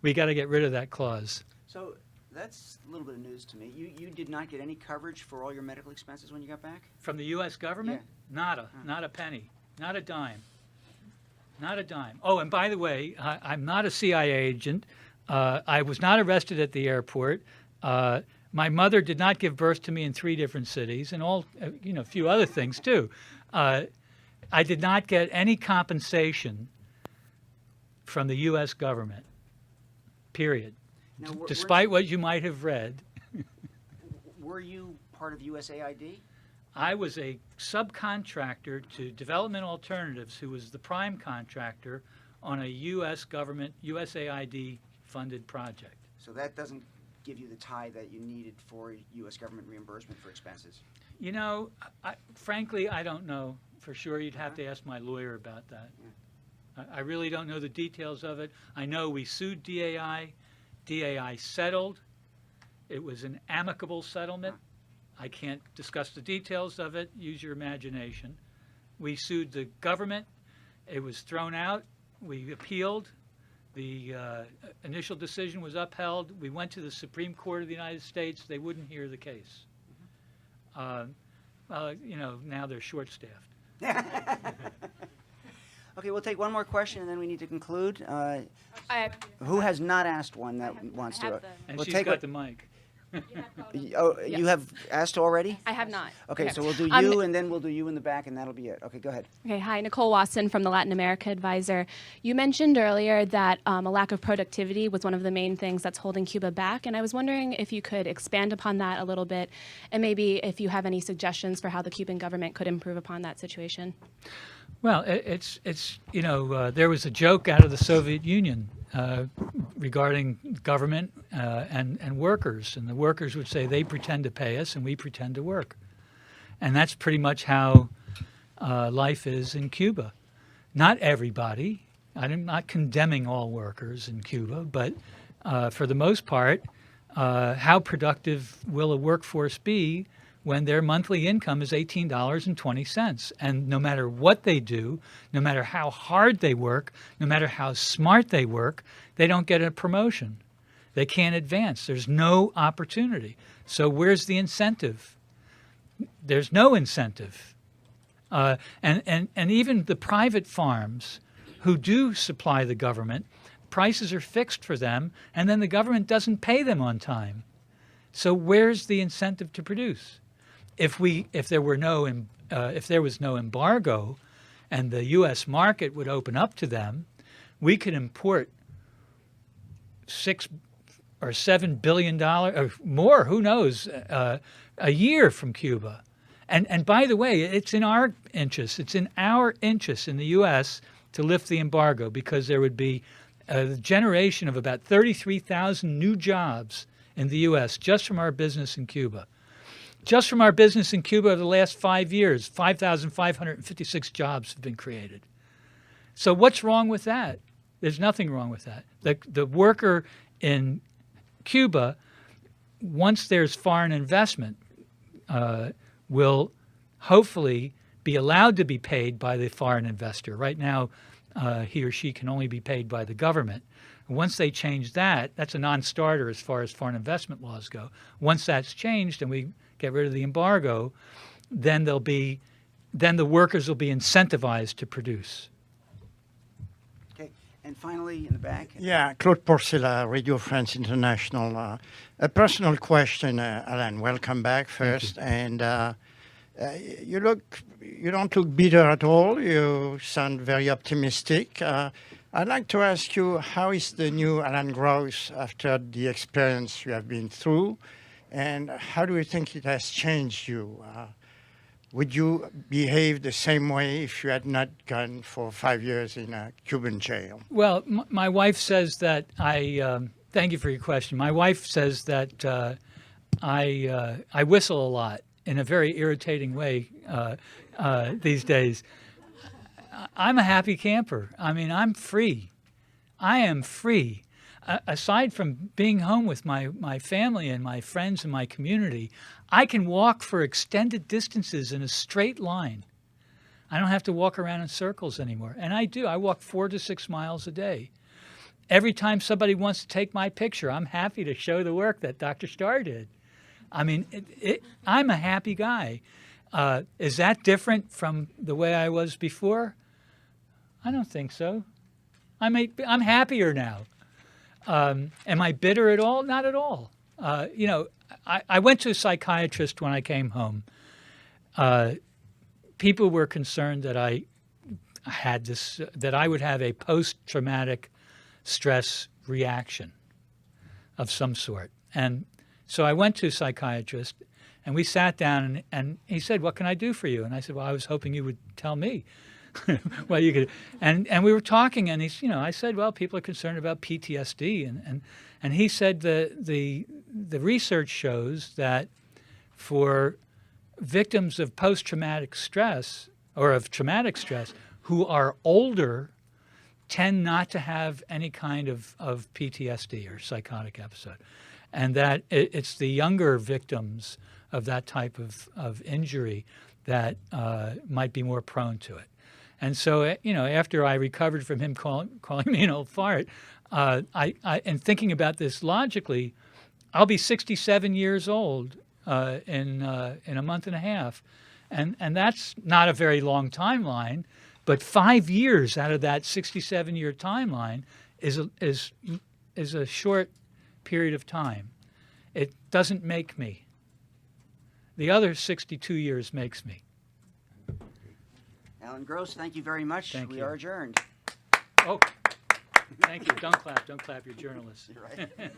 We got to get rid of that clause. So that's a little bit of news to me. You did not get any coverage for all your medical expenses when you got back? From the U.S. government? Not a penny, not a dime. Not a dime. Oh, and by the way, I'm not a CIA agent. I was not arrested at the airport. My mother did not give birth to me in 3 different cities, and a few other things too. I did not get any compensation from the U.S. government. Period. Now, Despite what you might have read, were you part of USAID? I was a subcontractor to Development Alternatives, who was the prime contractor on a U.S. government, USAID funded project. So that doesn't give you the tie that you needed for U.S. government reimbursement for expenses. Frankly, I don't know for sure. You'd have to ask my lawyer about that. I really don't know the details of it. I know we sued DAI. DAI settled. It was an amicable settlement. I can't discuss the details of it. Use your imagination. We sued the government. It was thrown out. We appealed. The initial decision was upheld. We went to the Supreme Court of the United States. They wouldn't hear the case. Now they're short-staffed. Okay, we'll take one more question and then we need to conclude. Who has not asked one that wants to? And We'll she's take got the mic. You have asked already? I have not. Okay, so we'll do you and then we'll do you in the back and that'll be it. Okay, go ahead. Okay, hi, Nicole Watson from the Latin America Advisor. You mentioned earlier that a lack of productivity was one of the main things that's holding Cuba back, and I was wondering if you could expand upon that a little bit, and maybe if you have any suggestions for how the Cuban government could improve upon that situation. Well, there was a joke out of the Soviet Union regarding government and workers, and the workers would say they pretend to pay us and we pretend to work, and that's pretty much how life is in Cuba. Not everybody. I'm not condemning all workers in Cuba, but for the most part, how productive will a workforce be when their monthly income is $18.20. And no matter what they do, no matter how hard they work, no matter how smart they work, they don't get a promotion. They can't advance. There's no opportunity. So where's the incentive? There's no incentive. And even the private farms who do supply the government, prices are fixed for them, and then the government doesn't pay them on time. So where's the incentive to produce? If there was no embargo, and the U.S. market would open up to them, we could import $6 or $7 billion or more, who knows, a year from Cuba. And by the way, it's in our interest. It's in our interest in the U.S. to lift the embargo, because there would be a generation of about 33,000 new jobs in the U.S. just from our business in Cuba. Just from our business in Cuba over the last 5 years, 5,556 jobs have been created. So what's wrong with that? There's nothing wrong with that. The worker in Cuba, once there's foreign investment, will hopefully be allowed to be paid by the foreign investor. Right now, he or she can only be paid by the government. Once they change that, that's a non-starter as far as foreign investment laws go. Once that's changed and we get rid of the embargo, then the workers will be incentivized to produce. Okay. And finally, in the back. Yeah, Claude Porcela, Radio France International. A personal question, Alan. Welcome back first. And you don't look bitter at all. You sound very optimistic. I'd like to ask you, how is the new Alan Gross after the experience you have been through, and how do you think it has changed you? Would you behave the same way if you had not gone for 5 years in a Cuban jail? Well, my wife says that thank you for your question. My wife says that I whistle a lot in a very irritating way these days. I'm a happy camper. I mean, I'm free. I am free. Aside from being home with my family and my friends and my community, I can walk for extended distances in a straight line. I don't have to walk around in circles anymore. And I do. I walk 4 to 6 miles a day. Every time somebody wants to take my picture, I'm happy to show the work that Dr. Starr did. I mean, I'm a happy guy. Is that different from the way I was before? I don't think so. I'm happier now. Am I bitter at all? Not at all. I went to a psychiatrist when I came home. People were concerned that I had that I would have a post-traumatic stress reaction of some sort. And so I went to a psychiatrist, and we sat down, and he said, "What can I do for you?" And I said, "Well, I was hoping you would tell me." Well, you could, and we were talking, and I said, "Well, people are concerned about PTSD," and he said the research shows that for victims of post-traumatic stress or of traumatic stress who are older tend not to have any kind of PTSD or psychotic episode, and that it's the younger victims of that type of injury that might be more prone to it. And so, after I recovered from him calling me an old fart, and thinking about this logically, I'll be 67 years old in a month and a half, and that's not a very long timeline, but 5 years out of that 67-year timeline is a short period of time. It doesn't make me. The other 62 years makes me. Alan Gross, thank you very much. Thank We you. are adjourned. Oh, thank you. Don't clap. Don't clap. You're journalists. You're right.